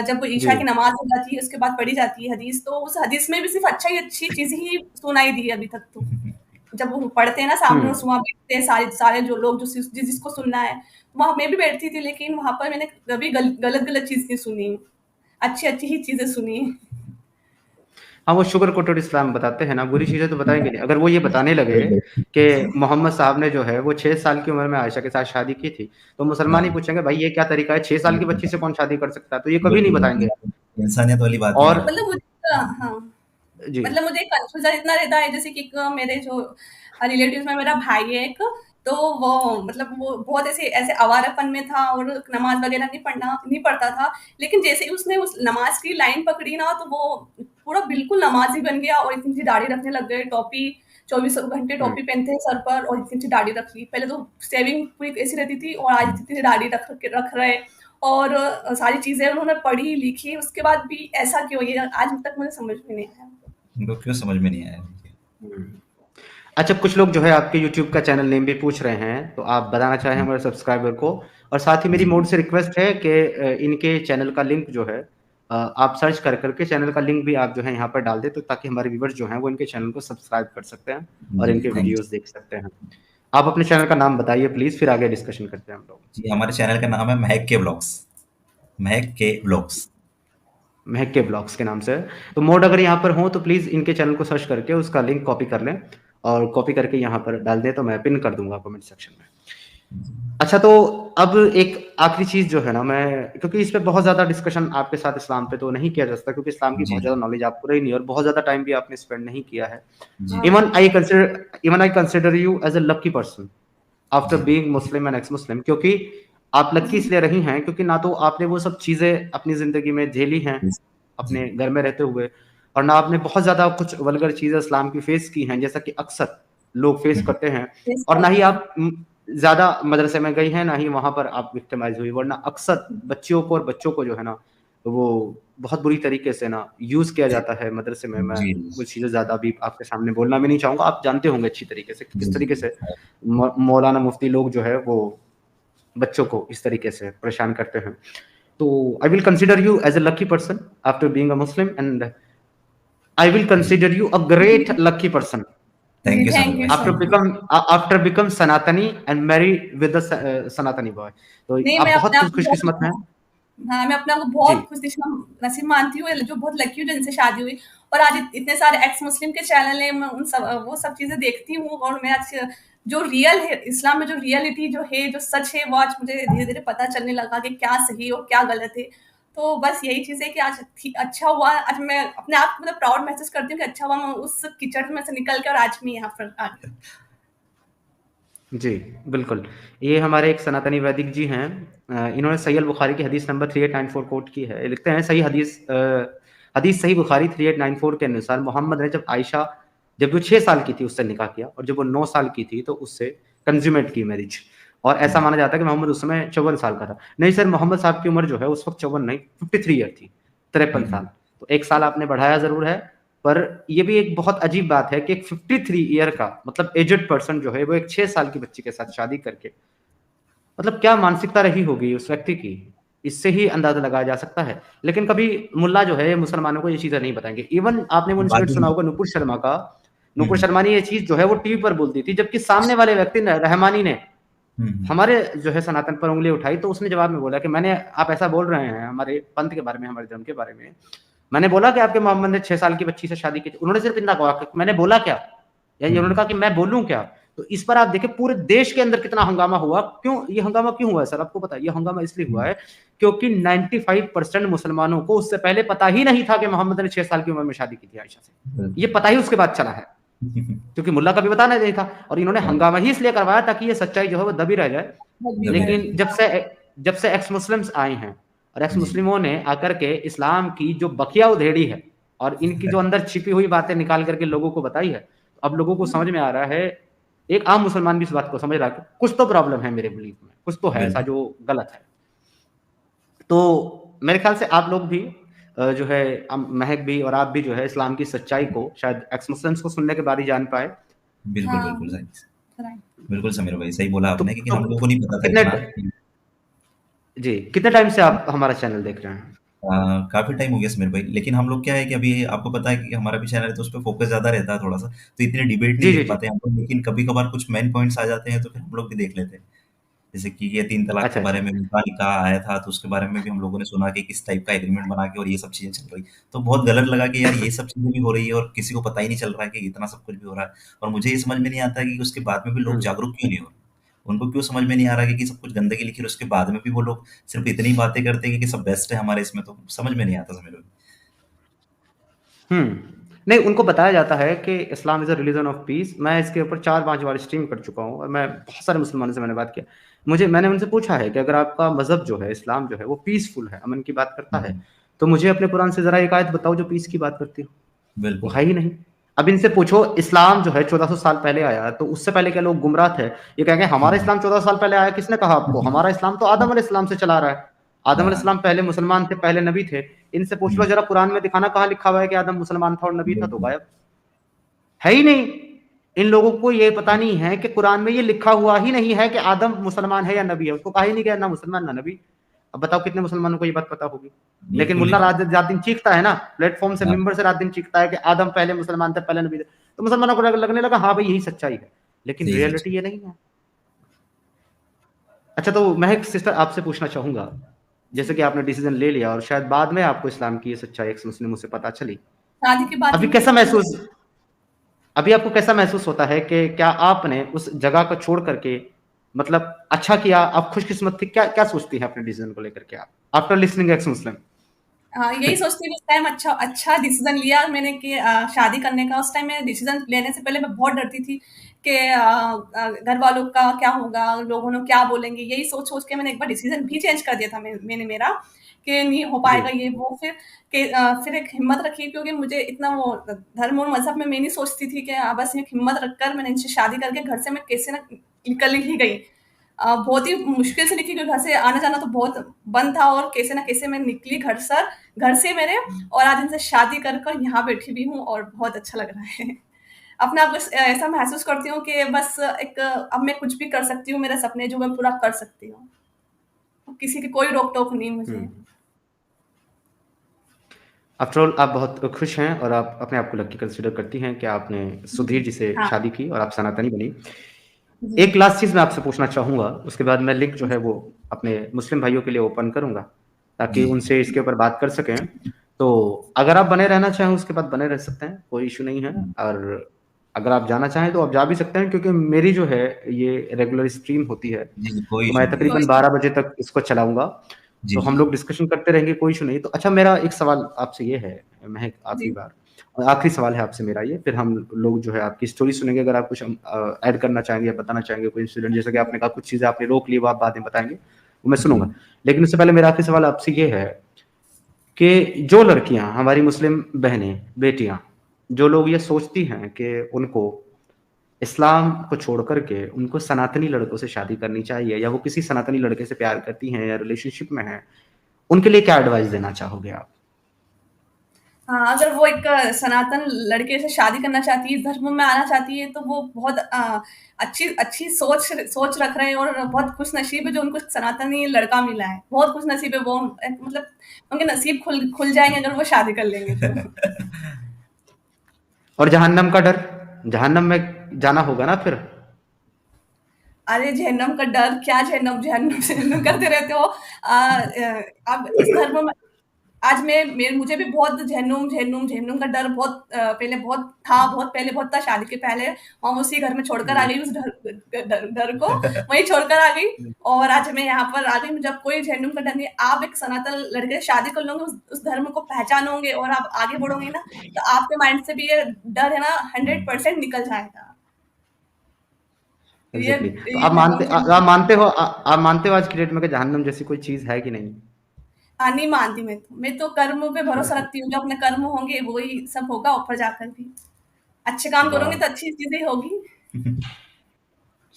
C: जब ईशा की
A: जी,
C: नमाज़ हो जाती है, उसके बाद पढ़ी जाती है हदीस, तो उस हदीस में भी सिर्फ़ अच्छी चीज़ ही सुनाई दी है अभी तक तो। जब वो पढ़ते हैं ना सामने,
A: हुँ।
C: उस वहाँ बैठते हैं सारे सारे जो लोग जो जिसको सुनना है, वहाँ मैं भी बैठती थी, लेकिन वहाँ पर मैंने कभी गलत-गलत चीज़ नहीं सुनी। अच्छी-अच्छी ही चीज़ें सुनी।
A: हाँ, वो शुगर कोटेड इस्लाम बताते हैं ना, बुरी चीज़ें तो बताएँगे नहीं। अगर वो ये बताने लगे कि मोहम्मद साहब ने जो है वो 6 साल की उम्र में आयशा के साथ शादी की थी, तो मुसलमान ही
B: हाँ,
A: पूछेंगे भाई ये क्या तरीका है, 6 साल की बच्ची से कौन शादी कर सकता है? तो ये कभी नहीं
B: बिल्कुल
A: बताएँगे।
B: इंसानियत वाली बात ही
A: और
B: नहीं है।
C: मतलब मुझे हाँ।
A: जी,
C: मतलब मुझे कन्फ्यूज़न इतना रहता है, जैसे कि एक मेरे जो रिलेटिव्स में मेरा भाई है एक, तो वो मतलब वो बहुत ऐसे ऐसे आवारापन में था और नमाज़ वग़ैरह नहीं पढ़ता था। लेकिन जैसे ही उसने उस नमाज़ की लाइन पकड़ी ना, तो वो पूरा बिल्कुल नमाज़ी बन गया और इतनी सी दाढ़ी रखने लग गए, टोपी चौबीसों घंटे
A: हुँ।
C: टोपी पहनते हैं सर पर और इतनी सी दाढ़ी रख ली। पहले तो शेविंग पूरी ऐसी रहती थी और आज इतनी सी दाढ़ी रख रहे हैं और सारी चीज़ें उन्होंने पढ़ी, लिखी, उसके बाद भी ऐसा क्यों? ये आज तक मुझे समझ में नहीं आया।
B: उनको क्यों समझ में नहीं आया?
A: हुँ। अच्छा, कुछ लोग जो है आपके यूट्यूब का चैनल नेम भी पूछ रहे हैं, तो आप बताना चाहें हमारे सब्सक्राइबर को? और साथ ही मेरी
B: जी।
A: मोड से रिक्वेस्ट है कि इनके चैनल का लिंक जो है आप सर्च कर के चैनल का लिंक भी आप जो है यहाँ पर डाल दें, तो ताकि हमारे व्यूअर्स जो हैं वो इनके चैनल को सब्सक्राइब कर सकते हैं और
B: जी,
A: इनके
B: थैंक यू।
A: वीडियोज़ देख सकते हैं। आप अपने चैनल का नाम बताइए प्लीज़, फिर आगे डिस्कशन करते हैं हम लोग।
B: जी, हमारे चैनल का नाम है महक के व्लॉग्स। महक के व्लॉग्स।
A: महक के ब्लॉग्स के नाम से है। तो मोड अगर यहाँ पर हो तो प्लीज़ इनके चैनल को सर्च करके उसका लिंक कॉपी कर लें और कॉपी करके यहाँ पर डाल दें, तो मैं पिन कर दूँगा कमेंट सेक्शन में। अच्छा, तो अब एक आखिरी चीज़ जो है ना, मैं क्योंकि इस पे बहुत ज़्यादा डिस्कशन आपके साथ इस्लाम पे तो नहीं किया जा सकता, क्योंकि इस्लाम की
B: जी,
A: बहुत ज़्यादा नॉलेज आपको रही नहीं और बहुत ज़्यादा टाइम भी आपने स्पेंड नहीं किया है।
B: जी,
C: हाँ।
A: Even I consider you as a lucky person after
B: जी,
A: being Muslim and ex Muslim, क्योंकि आप लकी इसलिए रही हैं क्योंकि ना तो आपने वो सब चीज़ें अपनी ज़िंदगी में झेली हैं,
B: जी,
A: अपने घर में रहते हुए, और ना आपने बहुत ज़्यादा कुछ वल्गर चीज़ें इस्लाम की फेस की हैं, जैसा कि अक्सर लोग फेस
B: हुँ,
A: करते हैं,
C: फेस
A: और ना ही
C: करते हैं।
A: आप ज़्यादा मदरसे में गई हैं, ना ही वहाँ पर आप विक्टिमाइज़ हुई, वरना अक्सर बच्चियों को और बच्चों को जो है ना, वो बहुत बुरी तरीके से ना यूज़ किया जाता है मदरसे में। मैं
B: जी,
A: वो चीज़ें ज़्यादा अभी आपके सामने बोलना भी नहीं चाहूँगा, आप जानते होंगे अच्छी तरीके से कि
B: जी,
A: किस तरीके
B: जी,
A: से मौलाना मुफ्ती लोग जो है वो बच्चों को इस तरीके से परेशान करते हैं। तो I will consider you as a lucky person after being a Muslim, and I will
B: जी।
A: कंसिडर यू अ
C: जी,
A: ग्रेट लकी पर्सन
C: जी,
B: thank you so
C: thank you
B: much,
C: so
A: after
B: thank you.
C: Much.
A: Become Sanatani and marry with the Sanatani boy. तो
C: नहीं,
A: आप
C: मैं
A: बहुत
C: अपने आप
A: खुश
C: को
A: खुशकिस्मत हैं।
C: बहुत हाँ, मैं अपने आप को
A: जी।
C: बहुत खुशनसीब मानती हूँ, जो बहुत लकी हूँ जिनसे शादी हुई और आज इतने सारे एक्स मुस्लिम के चैनल हैं, मैं उन सब वो सब चीज़ें देखती हूँ और मैं आज जो रियल है, इस्लाम में जो रियलिटी जो है, जो सच है, वो आज मुझे धीरे-धीरे पता चलने लगा कि क्या सही और क्या गलत है। तो बस यही चीज़ है कि आज अच्छा हुआ, आज मैं अपने आप को मतलब प्राउड महसूस करती हूँ कि अच्छा हुआ मैं उस कीचड़ में से निकल के और आज मैं यहाँ पर आ गई।
A: जी, बिल्कुल। ये हमारे एक सनातनी वैदिक जी हैं, इन्होंने सही अल-बुखारी की हदीस नंबर 3894 कोट की है। ये लिखते हैं हदीस सही बुखारी 3894 के अनुसार मोहम्मद ने जब वो 6 साल की थी उससे निकाह किया, और जब वो 9 साल की थी तो उससे कंज्यूमेट की मैरिज, और ऐसा माना जाता है कि मोहम्मद उस समय 54 साल का था। नहीं सर, मोहम्मद साहब की उम्र जो है उस वक़्त 54 नहीं, 53 ईयर थी, 53
B: हुँ,
A: साल। तो 1 साल आपने बढ़ाया ज़रूर है, पर ये भी एक बहुत अजीब बात है कि एक 53 ईयर का मतलब एज्ड पर्सन जो है वो एक 6 साल की बच्ची के साथ शादी करके, मतलब क्या मानसिकता रही होगी उस व्यक्ति की, इससे ही अंदाज़ा लगाया जा सकता है। लेकिन कभी मुल्ला जो है मुसलमानों को ये चीज़ें नहीं बताएँगे। इवन आपने वो इंसिडेंट
B: बाकी
A: सुना होगा नुपुर शर्मा का,
B: हुँ,
A: नुपुर शर्मा ने ये चीज़ जो है वो टीवी पर बोलती थी, जबकि सामने वाले व्यक्ति ने रहमानी ने
B: हुँ, हुँ,
A: हमारे जो है सनातन पर उँगली उठाई, तो उसने जवाब में बोला कि आप ऐसा बोल रहे हैं हमारे पंथ के बारे में, हमारे धर्म के बारे में। मैंने बोला कि आपके मोहम्मद ने 6 साल की बच्ची से शादी की थी। उन्होंने सिर्फ़ इतना कहा कि मैंने बोला क्या? या ये
B: हुँ,
A: उन्होंने कहा कि मैं बोलूँ क्या? तो इस पर आप देखिए पूरे देश के अंदर कितना हंगामा हुआ। ये हंगामा क्यों हुआ है सर, आपको पता है? ये हंगामा इसलिए हुआ
B: हुँ,
A: है क्योंकि 95% मुसलमानों को उससे पहले पता ही नहीं था कि मोहम्मद ने 6 साल की उम्र में शादी की थी आयशा से। ये
B: बिल्कुल।
A: पता ही उसके बाद चला है, क्योंकि मुल्ला कभी बताना नहीं था, और इन्होंने
B: हाँ,
A: हंगामा ही इसलिए करवाया ताकि ये सच्चाई जो है वो दबी रह जाए।
C: दबी
B: दबी
C: रहे।
A: लेकिन
B: रहेगी।
A: जब से एक्स मुस्लिम्स आए हैं और एक्स
B: जी,
A: मुस्लिमों ने आकर के इस्लाम की जो बकिया उधेड़ी है और इनकी जो अंदर छिपी हुई बातें निकाल करके लोगों को बताई है, अब लोगों को समझ में आ रहा है, एक आम मुसलमान भी इस बात को समझ रहा है कि कुछ तो प्रॉब्लम है मेरे बिलीफ में, कुछ तो है ऐसा
B: बिल्कुल।
A: जो गलत है। तो मेरे ख्याल से आप लोग भी जो है महक भी और आप भी जो है इस्लाम की सच्चाई को शायद एक्स मुस्लिम्स को सुनने के बाद ही जान पाए।
B: बिल्कुल,
C: हाँ,
B: बिल्कुल सही।
C: राइट।
B: बिल्कुल समीर भाई, सही बोला
A: तो
B: आपने क्योंकि
A: तो
B: हम लोगों को नहीं पता था
A: कितने
B: इतना।
A: जी, कितने टाइम से आप हमारा चैनल देख रहे हैं?
B: काफ़ी टाइम हो गया समीर भाई, लेकिन हम लोग क्या है कि अभी आपको पता है कि हमारा भी चैनल है तो उसपे फ़ोकस ज़्यादा रहता है थोड़ा-सा, तो इतनी डिबेट नहीं
A: जी, जी,
B: देख
A: जी।
B: पाते हम लोग, लेकिन कभी-कभार कुछ मेन पॉइंट्स आ जाते हैं तो फिर हम लोग भी देख लेते हैं। जैसे कि ये 3 तलाक के
A: अच्छा,
B: बारे
A: अच्छा।
B: में निकाह आया था, तो उसके बारे में भी हम लोगों ने सुना कि किस टाइप का एग्रीमेंट बना के और ये सब चीज़ें चल रही। तो बहुत गलत लगा कि यार ये सब चीज़ें भी हो रही है और किसी को पता ही नहीं चल रहा है कि इतना सब कुछ भी हो रहा है। और मुझे ये समझ में नहीं आता है कि उसके बाद में भी लोग
A: हुँ।
B: जागरूक क्यों नहीं हो रहे? उनको क्यों समझ में नहीं आ रहा है कि सब कुछ गंदगी लिखी है और उसके बाद में भी वो लोग सिर्फ़ इतनी बातें करते हैं कि सब बेस्ट है हमारे इसमें, तो समझ में नहीं आता समझ लो।
A: हुँ। नहीं, उनको बताया जाता है कि Islam is a religion of peace. मैं इसके ऊपर 4-5 बार स्ट्रीम कर चुका हूँ और मैं बहुत सारे मुसलमानों से मैंने बात किया। मैंने उनसे पूछा है कि अगर आपका मज़हब जो है, इस्लाम जो है, वो पीसफुल है, अमन की बात करता
B: हुँ,
A: है,
B: हुँ।
A: तो मुझे अपने कुरान से ज़रा एक आयत बताओ जो पीस की बात करती हो। वो
B: बिल्कुल।
A: है ही नहीं। अब इनसे पूछो इस्लाम जो है 1400 साल पहले आया, तो उससे पहले क्या लोग गुमराह थे? ये कहेंगे
B: हुँ,
A: हमारा
B: हुँ।
A: इस्लाम 1400 साल पहले आया, किसने कहा आपको? हमारा इस्लाम तो आदम अलैहिस्सलाम से चला रहा है। आदम
B: हाँ, हाँ।
A: अलैहिस्सलाम पहले मुसलमान थे, पहले नबी थे। इनसे पूछ लो
B: हुँ,
A: ज़रा कुरान में दिखाना कहाँ लिखा हुआ है कि आदम मुसलमान था और नबी था, तो
B: बिल्कुल।
A: गायब। है ही नहीं। इन लोगों को ये पता नहीं है कि कुरान में ये लिखा हुआ ही नहीं है कि आदम मुसलमान है या नबी है। उसको कहा ही नहीं गया ना मुसलमान ना नबी। अब बताओ कितने मुसलमानों को ये बात पता होगी? लेकिन
B: बिल्कुल
A: मुल्ला
B: नहीं।
A: रात दिन चीखता है ना, प्लेटफ़ॉर्म से
B: हाँ,
A: मिंबर से रात दिन चीखता है कि आदम पहले मुसलमान थे, पहले नबी थे। तो मुसलमानों को लगने लगा हाँ भाई यही सच्चाई है। लेकिन
B: सही सच
A: रियलिटी ये नहीं है। अच्छा तो मैं एक सिस्टर आपसे पूछना चाहूँगा, जैसे
C: जी।
A: कि आपने डिसीज़न ले लिया और शायद बाद में आपको इस्लाम की ये सच्चाई एक्स मुस्लिमों से पता चली।
C: शादी के बाद ही
A: अभी
C: मुझे
A: कैसा
C: पता चला।
A: महसूस अभी आपको कैसा महसूस होता है कि क्या आपने उस जगह को छोड़ करके मतलब अच्छा किया, आप खुशकिस्मत थी, क्या क्या सोचती हैं अपने डिसीज़न को लेकर के आप? आफ्टर लिस्टनिंग एक्स मुस्लिम।
C: यही सोचती हूँ उस टाइम अच्छा अच्छा डिसीज़न लिया मैंने कि शादी करने का। उस टाइम मैं डिसीज़न लेने से पहले मैं बहुत डरती थी कि घर वालों का क्या होगा, लोगों ने क्या बोलेंगे, यही सोच-सोच के मैंने एक बार डिसीज़न भी चेंज कर दिया था मैंने मेरा कि नहीं हो
A: जी।
C: पाएगा ये वो। फिर एक हिम्मत रखी क्योंकि मुझे इतना वो धर्म और मज़हब में मैं नहीं सोचती थी कि बस एक हिम्मत रखकर मैंने इनसे शादी करके घर से मैं कैसे ना निकल ही गई। बहुत ही मुश्किल से निकली क्योंकि घर से आना-जाना तो बहुत बंद था और कैसे ना कैसे मैं निकली घर से मेरे और आज इनसे शादी कर यहाँ बैठी भी हूँ और बहुत अच्छा लग रहा है। अपने आप को ऐसा महसूस करती हूँ कि बस एक अब मैं कुछ भी कर सकती हूँ, मेरे सपने जो मैं पूरा कर सकती हूँ। किसी की कोई रोक-टोक नहीं
A: हुँ।
C: मुझे।
A: आफ्टर ऑल आप बहुत खुश हैं और आप अपने आप को लकी कंसीडर करती हैं कि आपने सुधीर
C: जी।
A: जी से
C: हाँ,
A: शादी की और आप सनातनी बनी।
C: जी।
A: एक लास्ट चीज़ मैं आपसे पूछना चाहूँगा, उसके बाद मैं लिंक जो है वो अपने मुस्लिम भाइयों के लिए ओपन करूँगा, ताकि
B: जी,
A: उनसे इसके ऊपर बात कर सकें। तो अगर आप बने रहना चाहें उसके बाद बने रह सकते हैं, कोई इश्यू नहीं है
B: हुँ,
A: और अगर आप जाना चाहें तो आप जा भी सकते हैं क्योंकि मेरी जो है ये रेगुलर स्ट्रीम होती है,
B: जी, जी, कोई
A: तो
B: इश्यू
A: मैं
B: नहीं है।
C: कोई
A: तकरीबन 12 बजे तक इसको चलाऊँगा।
B: जी,
A: तो
B: जी,
A: हम लोग डिस्कशन करते रहेंगे, कोई इश्यू नहीं। तो अच्छा मेरा एक सवाल आपसे ये है, महक आखिरी
C: जी।
A: बार आखिरी सवाल है आपसे मेरा ये, फिर हम लोग जो है आपकी स्टोरी सुनेंगे, अगर आप कुछ ऐड करना चाहेंगे या बताना चाहेंगे कोई इंसिडेंट जैसा कि आपने कहा कुछ चीज़ें आपने रोक ली वो आप बाद में बताएँगे, वो मैं सुनूँगा।
B: जी,
A: लेकिन उससे पहले मेरा आखिरी सवाल आपसे ये है कि जो लड़कियाँ हमारी मुस्लिम बहनें, बेटियाँ, जो लोग ये सोचती हैं कि उनको इस्लाम को छोड़ कर के उनको सनातनी लड़कों से शादी करनी चाहिए या वो किसी सनातनी लड़के से प्यार करती हैं या रिलेशनशिप में हैं, उनके लिए क्या एडवाइस देना चाहोगे आप?
C: हाँ, अगर वो एक सनातन लड़के से शादी करना चाहती है, इस धर्म में आना चाहती है, तो वो बहुत अच्छी अच्छी सोच रख रहे हैं और बहुत खुशनसीब है जो उनको सनातनी लड़का मिला है। बहुत खुशनसीब है वो मतलब उनके नसीब खुल खुल जाएँगे अगर वो शादी कर लेंगे तो।
A: और जहन्नम का डर? जहन्नम में जाना होगा ना फिर?
C: अरे जहन्नम का डर क्या जहन्नम जहन्नम जहन्नम करते रहते हो। अब इस धर्म में आज मुझे भी बहुत जहन्नुम का डर बहुत पहले बहुत था, बहुत पहले बहुत था शादी के पहले। हम उसी घर में छोड़कर आ
A: जी।
C: गई उस डर को वहीं छोड़कर आ गई और आज मैं यहाँ पर आ गई। मुझे अब कोई जहन्नुम का डर नहीं है। आप एक सनातन लड़के से शादी कर लोगे, उस धर्म को पहचानोगे और आप आगे बढ़ोगे ना, तो आपके माइंड से भी ये डर है ना
B: हुँ।
C: 100% निकल जाएगा। ये
A: एग्ज़ैक्टली। तो
C: ये जहन्नुम
A: आप
C: जहन्नुम
A: मानते हो आज की डेट में कि जहन्नम जैसी कोई चीज़ है कि नहीं?
C: नहीं मानती मैं तो। मैं तो कर्म पे भरोसा रखती हूँ, जो अपने कर्म होंगे वही सब होगा ऊपर जाकर भी। अच्छे काम करोगे
A: वाह!
C: तो अच्छी चीज़ें होगी।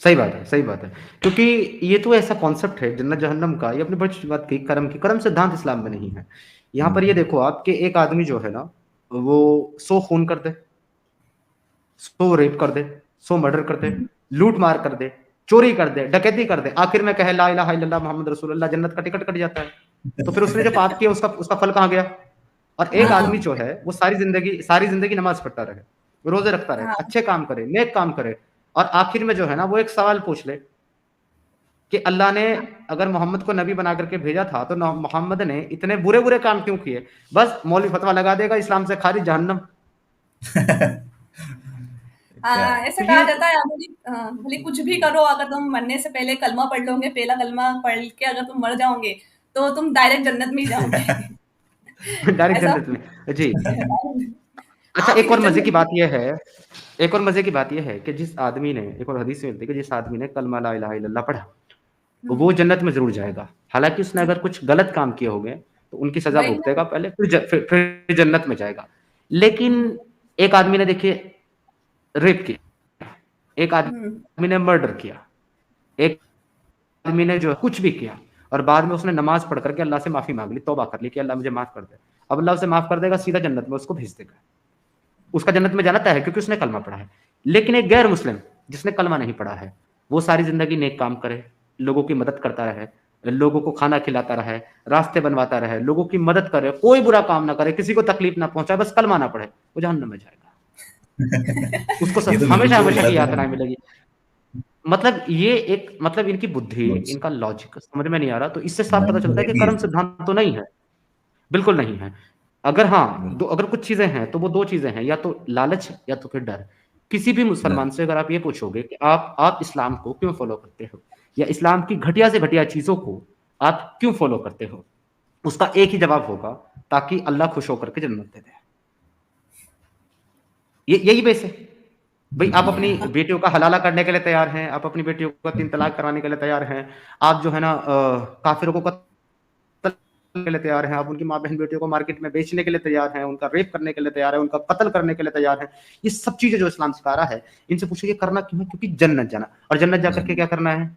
A: सही बात है, सही बात है। क्योंकि ये तो ऐसा कॉन्सेप्ट है जन्नत-जहन्नम का, ये आपने बड़ी अच्छी बात कही कर्म की, कर्म सिद्धांत इस्लाम में नहीं है। यहाँ पर ये देखो आप कि एक आदमी जो है ना, वो 100 खून कर दे, 100 रेप कर दे, 100 मर्डर कर दे, लूट-मार कर दे, चोरी कर दे, डकैती कर दे, आखिर में कहे ला इलाहा इल्लल्लाह मोहम्मद रसूलुल्लाह, जन्नत का टिकट कट जाता है। तो फिर उसने जो पाप किया उसका उसका फल कहाँ गया? और एक
C: हाँ,
A: आदमी जो है वो सारी ज़िंदगी नमाज़ पढ़ता रहे, रोज़े रखता रहे,
C: हाँ,
A: अच्छे काम करे, नेक काम करे और आखिर में जो है ना वो एक सवाल पूछ ले कि अल्लाह ने अगर मोहम्मद को नबी बना करके भेजा था तो मोहम्मद ने इतने बुरे-बुरे काम क्यों किए? बस मौलवी फतवा लगा देगा इस्लाम से खारिज जहन्नम।
B: क्या
C: ऐसा
A: तो
C: कहा
A: ये
C: जाता है भले कुछ भी करो अगर तुम मरने से पहले कलमा पढ़ लोगे, पहला कलमा पढ़ के अगर तुम मर जाओगे, तो तुम डायरेक्ट जन्नत में ही जाओगे।
A: डायरेक्ट
C: ऐसा
A: जन्नत में। जी। अच्छा
C: आप ही
A: एक
C: भी
A: और मज़े की
C: जन्नत
A: बात ये है एक और मज़े की बात ये है कि जिस आदमी ने एक और हदीस में मिलती है कि जिस आदमी ने कलमा ला इलाहा इल्लल्लाह पढ़ा,
C: हुँ,
A: वो जन्नत में ज़रूर जाएगा। हालाँकि उसने अगर कुछ गलत काम किए होंगे, तो उनकी सज़ा
C: वही ना।
A: भुगतेगा पहले फिर जन्नत में जाएगा। लेकिन एक आदमी ने देखिए रेप किया, एक
C: हुँ,
A: आदमी ने मर्डर किया, एक आदमी ने जो कुछ भी किया और बाद में उसने नमाज़ पढ़ कर के अल्लाह से माफ़ी माँग ली, तौबा कर ली कि अल्लाह मुझे माफ़ कर दे। अब अल्लाह उसे माफ़ कर देगा, सीधा जन्नत में उसको भेज देगा। उसका जन्नत में जाना तय है क्योंकि उसने कलमा पढ़ा है। लेकिन एक गैर मुस्लिम जिसने कलमा नहीं पढ़ा है, वो सारी ज़िंदगी नेक काम करे, लोगों की मदद करता रहे, लोगों को खाना खिलाता रहे, रास्ते बनवाता रहे, लोगों की मदद करे, कोई बुरा काम ना करे, किसी को तकलीफ ना पहुँचाए, बस कलमा ना पढ़े, वो जहन्नम में जाएगा। उसको
B: ये
A: स
B: तो बिल्कुल
A: हमेशा-हमेशा की
B: गलत
A: यातनाएँ
B: है।
A: मिलेगी। मतलब ये एक मतलब इनकी बुद्धि,
B: सोच
A: इनका लॉजिक समझ में नहीं आ रहा, तो इससे साफ पता चलता है कि
B: मेंटालिटी
A: कर्म
B: ऐसी
A: सिद्धांत तो नहीं है, बिल्कुल नहीं है। अगर हाँ,
B: बिल्कुल,
A: दो अगर कुछ चीज़ें हैं, तो वो 2 चीज़ें हैं, या तो लालच या तो फिर डर। किसी भी
B: डर
A: मुसलमान से अगर आप ये पूछोगे कि आप इस्लाम को क्यों फ़ॉलो करते हो? या इस्लाम की घटिया से घटिया चीज़ों को आप क्यों फ़ॉलो करते हो? उसका एक ही जवाब होगा, ताकि अल्लाह खुश होकर के जन्नत दे दे। ये यही बेस है। भई आप
B: बिल्कुल,
A: अपनी बेटियों का हलाला करने के लिए तैयार हैं, आप अपनी बेटियों का 3 तलाक कराने के लिए तैयार हैं, आप जो है ना काफ़िरों को कत्ल के लिए तैयार हैं, आप उनकी माँ-बहन बेटियों को मार्केट में बेचने के लिए तैयार हैं, उनका रेप करने के लिए तैयार हैं, उनका कत्ल करने के लिए तैयार हैं। ये सब चीज़ें जो इस्लाम सिखा रहा है, इनसे पूछो ये करना क्यों है? क्योंकि जन्नत जाना और जन्नत जाकर के
B: जन्नत।
A: क्या करना है?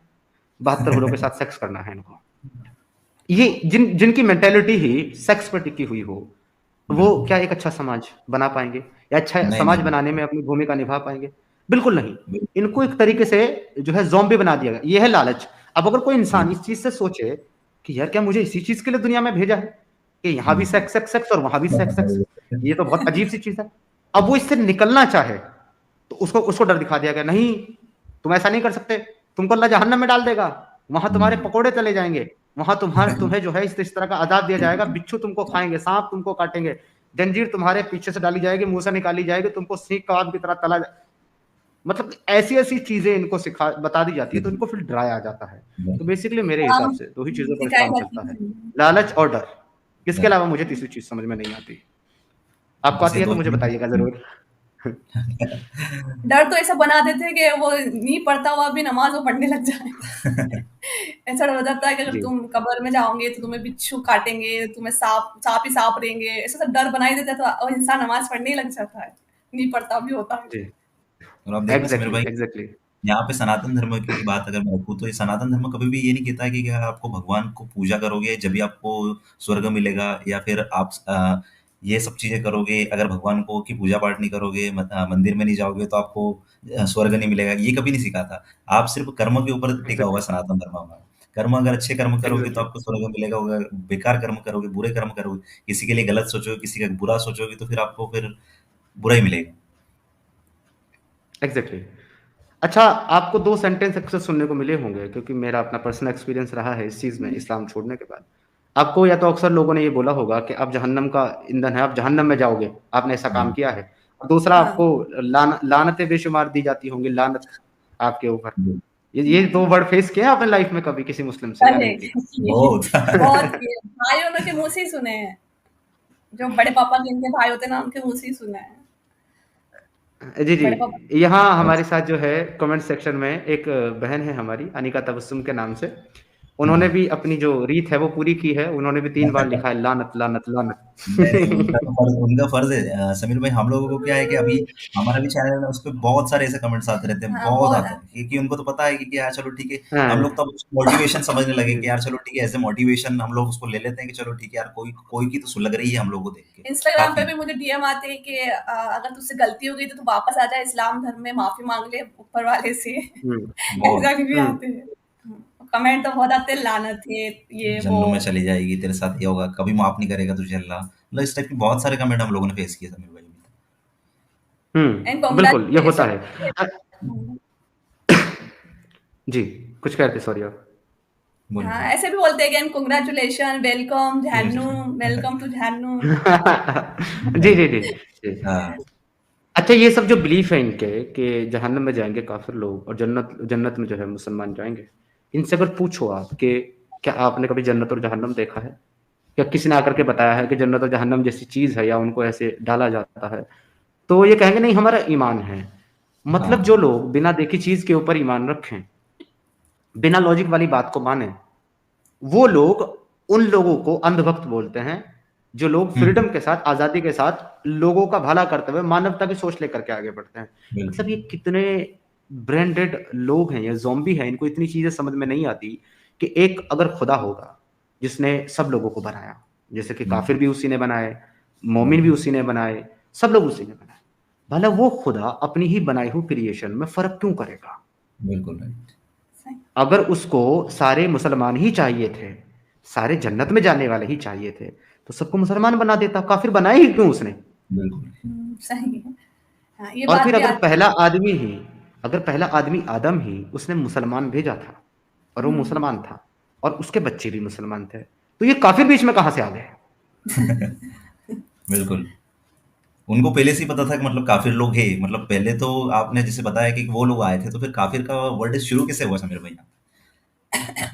A: 72 हूरों के साथ सेक्स करना है इनको। ये जिनकी मेंटालिटी ही सेक्स पर टिकी हुई हो, वो
B: बिल्कुल,
A: क्या एक अच्छा समाज बना पाएँगे या अच्छा
B: नहीं,
A: समाज
B: नहीं,
A: बनाने में अपनी भूमिका निभा पाएँगे? बिल्कुल नहीं।
B: बिल्कुल,
A: इनको एक तरीके से जो है ज़ॉम्बी बना दिया गया। ये है लालच। अब अगर कोई इंसान
B: बिल्कुल,
A: इस चीज़ से सोचे कि यार क्या मुझे इसी चीज़ के लिए दुनिया में भेजा है? कि यहाँ भी
B: बिल्कुल।
A: सेक्स, सेक्स, सेक्स और वहाँ भी सेक्स, सेक्स। ये तो बहुत अजीब-सी चीज़ है। अब वो इससे निकलना चाहे, तो उसको उसको डर दिखा दिया गया, नहीं, तुम ऐसा नहीं कर सकते, तुमको अल्लाह जहन्नम में डाल देगा, वहाँ तुम्हारे
B: हुँ,
A: पकोड़े तले जाएँगे, वहाँ तुम्हें जो है इस तरह का अज़ाब दिया जाएगा, बिच्छू तुमको खाएँगे, साँप तुमको काटेंगे, जंजीर तुम्हारे पीछे से डाली जाएगी, मुँह से निकाली जाएगी, तुमको सीख कबाब की तरह तला जा मतलब ऐसी-ऐसी चीज़ें इनको बता दी जाती है, तो इनको फिर डराया जाता है। तो बेसिकली मेरे हिसाब से 2 ही चीज़ों पर
C: सिखाई
A: इस्लाम
C: जाती
A: चलता है,
C: है।
A: लालच और डर। इसके
B: डर।
A: अलावा मुझे तीसरी चीज़ समझ में नहीं आती। आपको
B: जैसे
A: आती है तो
B: 2
A: मुझे बताइएगा ज़रूर।
C: डर तो ऐसा बना देते हैं कि वो नहीं पढ़ता हुआ भी नमाज़ वो पढ़ने लग जाए। ऐसा डर हो जाता है कि अगर
A: जी,
C: तुम कब्र में जाओगे तो तुम्हें बिच्छू काटेंगे, तुम्हें साँप ही साँप रहेंगे, ऐसा सब डर बना ही देते हैं तो इंसान नमाज़ पढ़ने ही लग जाता है, नहीं पढ़ता भी होता है
A: जी।
C: तो।
B: और आप देखना समीर
A: एग्ज़ैक्टली,
B: भाई,
A: एग्ज़ैक्टली।
B: यहाँ पे सनातन धर्म की बात अगर मैं रखूँ तो ये सनातन धर्म कभी भी ये नहीं कहता है कि क्या आपको भगवान को पूजा करोगे जब भी आपको स्वर्ग मिलेगा या फिर आप ये सब चीज़ें करोगे अगर भगवान को की पूजा पाठ नहीं करोगे मंदिर में नहीं जाओगे तो आपको स्वर्ग नहीं मिलेगा, ये कभी नहीं सिखाता। आप सिर्फ कर्म के ऊपर टिका हुआ
A: एग्ज़ैक्टली,
B: है सनातन धर्म हमारा। कर्म अगर अच्छे कर्म करोगे तो
A: एग्ज़ैक्टली,
B: आपको स्वर्ग मिलेगा, अगर बेकार कर्म करोगे, बुरे कर्म करोगे, किसी के लिए गलत सोचोगे, किसी का बुरा सोचोगे तो फिर आपको फिर बुरा ही मिलेगा।
A: एग्ज़ैक्टली। अच्छा, आपको 2 सेंटेंस अक्सर सुनने को मिले होंगे क्योंकि मेरा अपना पर्सनल एक्सपीरियंस रहा है इस चीज़ में इस्लाम छोड़ने के बाद। आपको या तो अक्सर लोगों ने ये बोला होगा कि आप जहन्नम का ईंधन है, आप जहन्नम में जाओगे, आपने ऐसा काम
B: जी,
A: किया है। और दूसरा
C: हाँ,
A: आपको लानतें बेशुमार दी जाती होंगी, लानत आपके ऊपर।
B: जी।
A: ये 2 वर्ड फेस किए हैं आपने लाइफ में कभी किसी मुस्लिम से या
C: अरे!
A: नहीं किए?
B: बहुत।
C: बहुत किए, भाइयों लोग के मुँह से ही सुने हैं, जो बड़े पापा जिनके भाई होते हैं ना, उनके मुँह से ही सुना है।
A: जी,
C: बड़े पापा
A: जी। यहाँ हमारे साथ जो है कमेंट सेक्शन में एक बहन है हमारी, अनिका तबस्सुम के नाम से। उन्होंने भी अपनी जो रीत है वो पूरी की है, उन्होंने भी 3 बार लिखा है लानत, लानत,
B: नहीं,
A: लानत।
B: उनका फर्ज है समीर भाई। हम लोगों को क्या है कि अभी हमारा भी चैनल है, उस पे बहुत सारे ऐसे कमेंट्स आते रहते हैं,
C: हाँ,
B: बहुत
C: बहुत
B: आते हैं, क्योंकि उनको तो पता है कि यार चलो ठीक है। हम
A: हाँ,
B: लोग तब उसको मोटिवेशन समझने लगे
A: जी।
B: कि यार चलो ठीक है, ऐसे मोटिवेशन हम लोग उसको ले लेते हैं कि चलो ठीक है यार, कोई कोई की तो लग रही है हम लोग को देख के
C: इंस्टाग्राम पे
B: काफी।
C: भी मुझे डीएम आते हैं कि अगर तुझसे गलती हो गई तो तू वापस आ जा इस्लाम धर्म में, माफी मांग ले ऊपर वाले से।
A: हुँ,
B: बहुत
C: ऐसा भी
A: हुँ,
C: आते हैं। कमेंट तो बहुत आते हैं, लानत है ये वो।
B: जन्नत में चली जाएगी, तेरे साथ ये होगा, कभी माफ नहीं करेगा तुझे अल्लाह, मतलब इस टाइप के बहुत सारे कमेंट हम लोगों ने फेस किए समीर भाई।
C: एंड
A: बिल्कुल, ये होता
C: कांग्रेचुलेशन।
A: है। अ, जी, कुछ कह रहे थे, सॉरी आप।
B: बोलिए
C: हाँ,
B: बोलिए।
C: ऐसे भी बोलते हैं कि कांग्रेचुलेशन, वेलकम जहन्नुम, वेलकम टू जहन्नुम।
A: जी, जी, जी, जी।
B: हाँ।
A: अच्छा, ये सब जो बिलीफ है इनके कि जहन्नम में जाएँगे काफ़िर लोग और जन्नत जन्नत में जो है मुसलमान जाएँगे। इनसे अगर पूछो आप कि क्या आपने कभी जन्नत और जहन्नम देखा है? या किसी ने आकर के बताया है कि जन्नत और जहन्नम जैसी चीज़ है या उनको ऐसे डाला जाता है? तो ये कहेंगे नहीं हमारा ईमान है। मतलब
B: हाँ।
A: जो लोग बिना देखी चीज़ के ऊपर ईमान रखें, बिना लॉजिक वाली बात को मानें, वो लोग उन लोगों को अंधभक्त बोलते हैं, जो लोग
B: हम्म।
A: फ्रीडम के साथ, आज़ादी के साथ लोगों का भला करते हुए मानवता की सोच लेकर के आगे बढ़ते हैं।
B: बिल्कुल।
A: मतलब ये कितने ब्रेन डेड लोग हैं, ये ज़ॉम्बी हैं, इनको इतनी चीज़ें समझ में नहीं आती कि एक अगर खुदा होगा, जिसने सब लोगों को बनाया, जैसे कि
B: हम्म।
A: काफ़िर भी उसी ने बनाए, मोमिन भी
B: बिल्कुल।
A: उसी ने बनाए, सब लोग उसी ने बनाए। भला वो खुदा अपनी ही बनाई हुई क्रिएशन में फ़र्क क्यों करेगा?
B: बिल्कुल राइट।
A: अगर उसको सारे मुसलमान ही चाहिए थे, सारे जन्नत में जाने वाले ही चाहिए थे, तो सबको मुसलमान बना देता, काफ़िर बनाए ही क्यों उसने?
B: बिल्कुल।
C: सही है। हाँ, ये
A: और
C: बात
A: फिर
C: भी
A: अगर
C: आती है।
A: पहला आदमी ही अगर पहला आदमी आदम ही उसने मुसलमान भेजा था और वो
C: हुँ।
A: मुसलमान था और उसके बच्चे भी मुसलमान थे, तो ये काफ़िर बीच में कहाँ से आ गए?
B: बिल्कुल। उनको पहले से ही पता था कि मतलब काफ़िर लोग हैं, मतलब पहले तो आपने जैसे बताया कि वो लोग आए थे, तो फिर काफ़िर का वर्ड शुरू कैसे हुआ समीर भैया?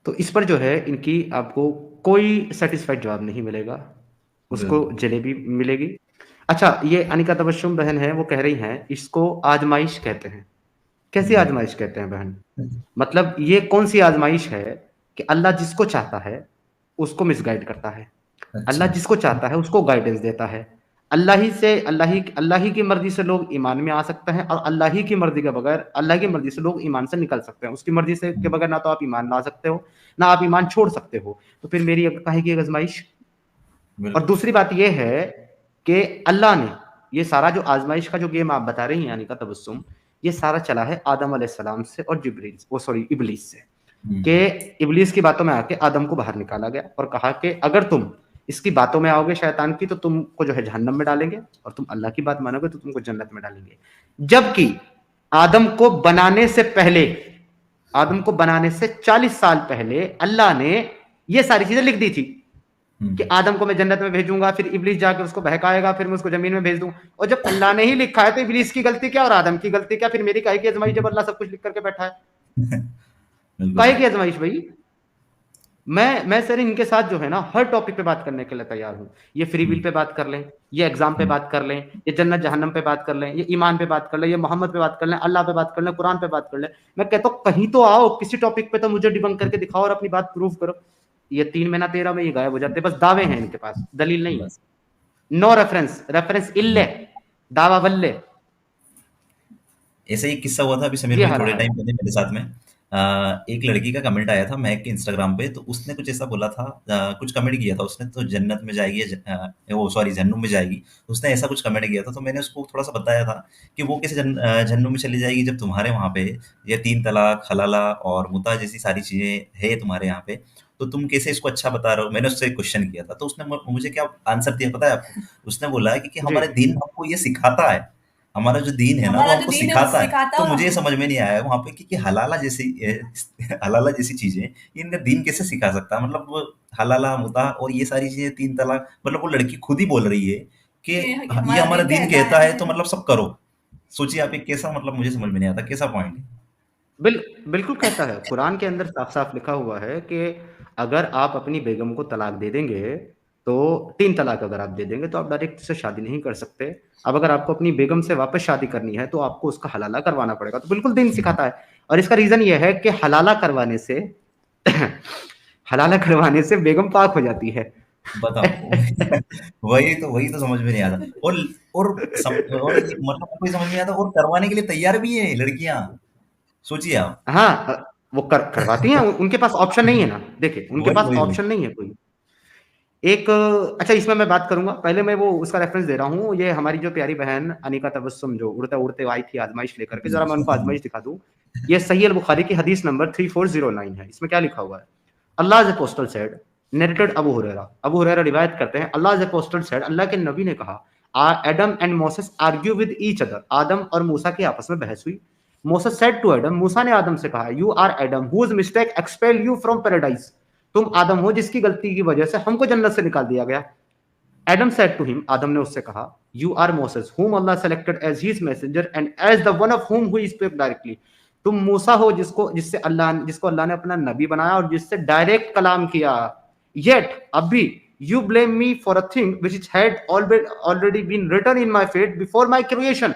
A: तो इस पर जो है इनकी आपको कोई सैटिस्फाइड जवाब नहीं मिलेगा। उसको
B: बिल्कुल।
A: जलेबी मिलेगी। अच्छा, ये अनिका तबस्सुम बहन है, वो कह रही हैं इसको आज़माइश कहते हैं। कैसी
B: बिल्कुल।
A: आज़माइश कहते हैं बहन? मतलब ये कौन-सी आज़माइश है कि अल्लाह जिसको चाहता है, उसको मिसगाइड करता है।
B: अच्छा।
A: अल्लाह जिसको चाहता है, उसको गाइडेंस देता है। अल्लाह ही की मर्ज़ी से लोग ईमान में आ सकते हैं और अल्लाह ही की मर्ज़ी के बगैर अल्लाह की मर्ज़ी से लोग ईमान से निकल सकते हैं। उसकी मर्ज़ी से के
B: हुँ।
A: बगैर ना तो आप ईमान ला सकते हो, ना आप ईमान छोड़ सकते हो। तो फिर मेरी काहे की आज़माइश? और
B: बिल्कुल।
A: दूसरी बात ये है कि अल्लाह ने ये सारा जो आज़माइश का जो गेम आप बता रही हैं अनिका तबस्सुम, ये सारा चला है आदम अलैहिस्सलाम से और जिब्रील वो सॉरी इब्लीस से।
B: हुँ।
A: कि इब्लीस की बातों में आके आदम को बाहर निकाला गया और कहा कि अगर तुम इसकी बातों में आओगे शैतान की तो तुमको जो है जहन्नम में डालेंगे और तुम अल्लाह की बात मानोगे तो तुमको जन्नत में डालेंगे। जबकि आदम को बनाने से पहले, आदम को बनाने से 40 साल पहले अल्लाह ने ये सारी चीज़ें लिख दी थी
B: हुँ।
A: कि आदम को मैं जन्नत में भेजूँगा, फिर इब्लीस जाके उसको बहकाएगा, फिर मैं उसको ज़मीन में भेज दूँ। और जब अल्लाह ने ही लिखा है तो इब्लीस की गलती क्या और आदम की गलती क्या? फिर मेरी काहे की आज़माइश जब अल्लाह सब कुछ लिख करके बैठा है?
B: बिल्कुल
A: काहे की
B: राइट।
A: आज़माइश भई? मैं सर इनके साथ जो है ना हर टॉपिक पे बात करने के लिए तैयार हूँ। ये फ्री
B: हुँ।
A: विल पे बात कर लें, ये एग्ज़ाम पे
B: हुँ।
A: बात कर लें, ये जन्नत-जहन्नम पे बात कर लें, ये ईमान पे बात कर लें, ये मोहम्मद पे बात कर लें, अल्लाह पे बात कर लें, कुरान पे बात कर लें। मैं कहता हूँ कहीं तो आओ, किसी टॉपिक पे तो मुझे डिबंक करके दिखाओ और अपनी बात प्रूव करो। ये 3 महीना 13 में ये गायब हो जाते हैं, बस दावे हैं इनके पास, दलील नहीं है।
B: बस।
A: नो रेफरेंस, रेफरेंस इल्ले,
B: हुँ।
A: दावा वल्ले,
B: ऐसे ही एक किस्सा हुआ था अभी समीर
A: ये
B: भाई
A: हाल
B: थोड़े
A: रहा है।
B: टाइम पहले मेरे साथ में। एक लड़की का कमेंट आया था महक के इंस्टाग्राम पे, तो उसने कुछ ऐसा बोला था, कुछ कमेंट किया था उसने, तो जन्नत में जाएगी वो सॉरी जहन्नुम में जाएगी। उसने ऐसा कुछ कमेंट किया था, तो मैंने उसको थोड़ा सा बताया था कि वो कैसे जहन्नुम में चली जाएगी जब तुम्हारे वहाँ पे ये 3 तलाक, हलाला और मुता जैसी सारी चीजें है तुम्हारे यहाँ पे, तो तुम कैसे इसको अच्छा बता रहे हो? मैंने उससे क्वेश्चन किया था, तो उसने मुझे क्या आंसर दिया पता है आपको? उसने बोला है कि
A: जी।
B: हमारे दीन हमको ये सिखाता है, हमारा जो दीन है ना वो
C: हमारा जो
B: हमको
C: दीन है वो
B: सिखाता है।
C: सिखाता
B: तो
C: है।
B: मुझे ये समझ में नहीं आया वहाँ पे कि हलाला जैसी हलाला जैसी चीजें इनका दीन कैसे सिखा सकता है? मतलब वो हलाला, मुता और ये सारी चीजें 3 तलाक, मतलब वो लड़की खुद ही बोल रही है कि
C: कि
B: ये
C: हमारा
B: हमारा
C: दीन
B: दीन
C: कहता
B: कहता है
C: है।
B: तो मतलब सब करो। सोचिए आप ये कैसा, मतलब मुझे समझ में नहीं आता कैसा पॉइंट है?
A: बिल बिल्कुल कहता है, कुरान के अंदर साफ-साफ लिखा हुआ है कि अगर आप अपनी बेगम को तलाक दे देंगे, तो 3 तलाक अगर आप दे देंगे, तो आप डायरेक्ट उससे शादी नहीं कर सकते। अब अगर आपको अपनी बेगम से वापस शादी करनी है, तो आपको उसका हलाला करवाना पड़ेगा। तो बिल्कुल दीन
B: हुँ।
A: सिखाता है। और इसका रीजन ये है कि हलाला करवाने से हलाला करवाने से बेगम पाक हो जाती है।
B: बताओ। वही तो समझ में नहीं आता। और ये मतलब कोई समझ में नहीं आता, और करवाने के लिए तैयार भी है लड़कियां, सोचिए आप।
A: हाँ, वो करवाती हैं, उनके पास ऑप्शन नहीं है ना। देखिए, उनके
B: वही
A: पास
B: वही वही
A: ऑप्शन नहीं है कोई। एक अच्छा, इसमें मैं बात करूंगा, पहले मैं वो उसका रेफरेंस दे रहा हूँ। ये हमारी जो प्यारी बहन अनिका तबस्सुम जो उड़ते उड़ते आई थी आजमाइश लेकर के, जरा मैं उनको आजमाइश दिखा दूं। ये सही अल बुखारी की हदीस नंबर 3409 है। इसमें क्या लिखा हुआ है? Allah apostle said, narrated Abu Hurairah रिवायत करते हैं, अल्लाह अपोस्टल सेड, अल्लाह के नबी ने कहा, Adam and Moses argue with each other, आदम और मूसा की आपस में बहस हुई। मोसेस सेड टू एडम, मूसा ने आदम से कहा, you are Adam whose mistake expel you from paradise, तुम आदम हो जिसकी गलती की वजह से हमको जन्नत से निकाल दिया गया। एडम सेड टू हिम, आदम ने उससे कहा, you are Moses whom Allah selected as his messenger and as the one of whom he spoke directly, तुम मूसा हो जिसको अल्लाह ने अपना नबी बनाया और जिससे डायरेक्ट कलाम किया। Yet अभी you blame me for a thing which had already been written in my fate before my creation,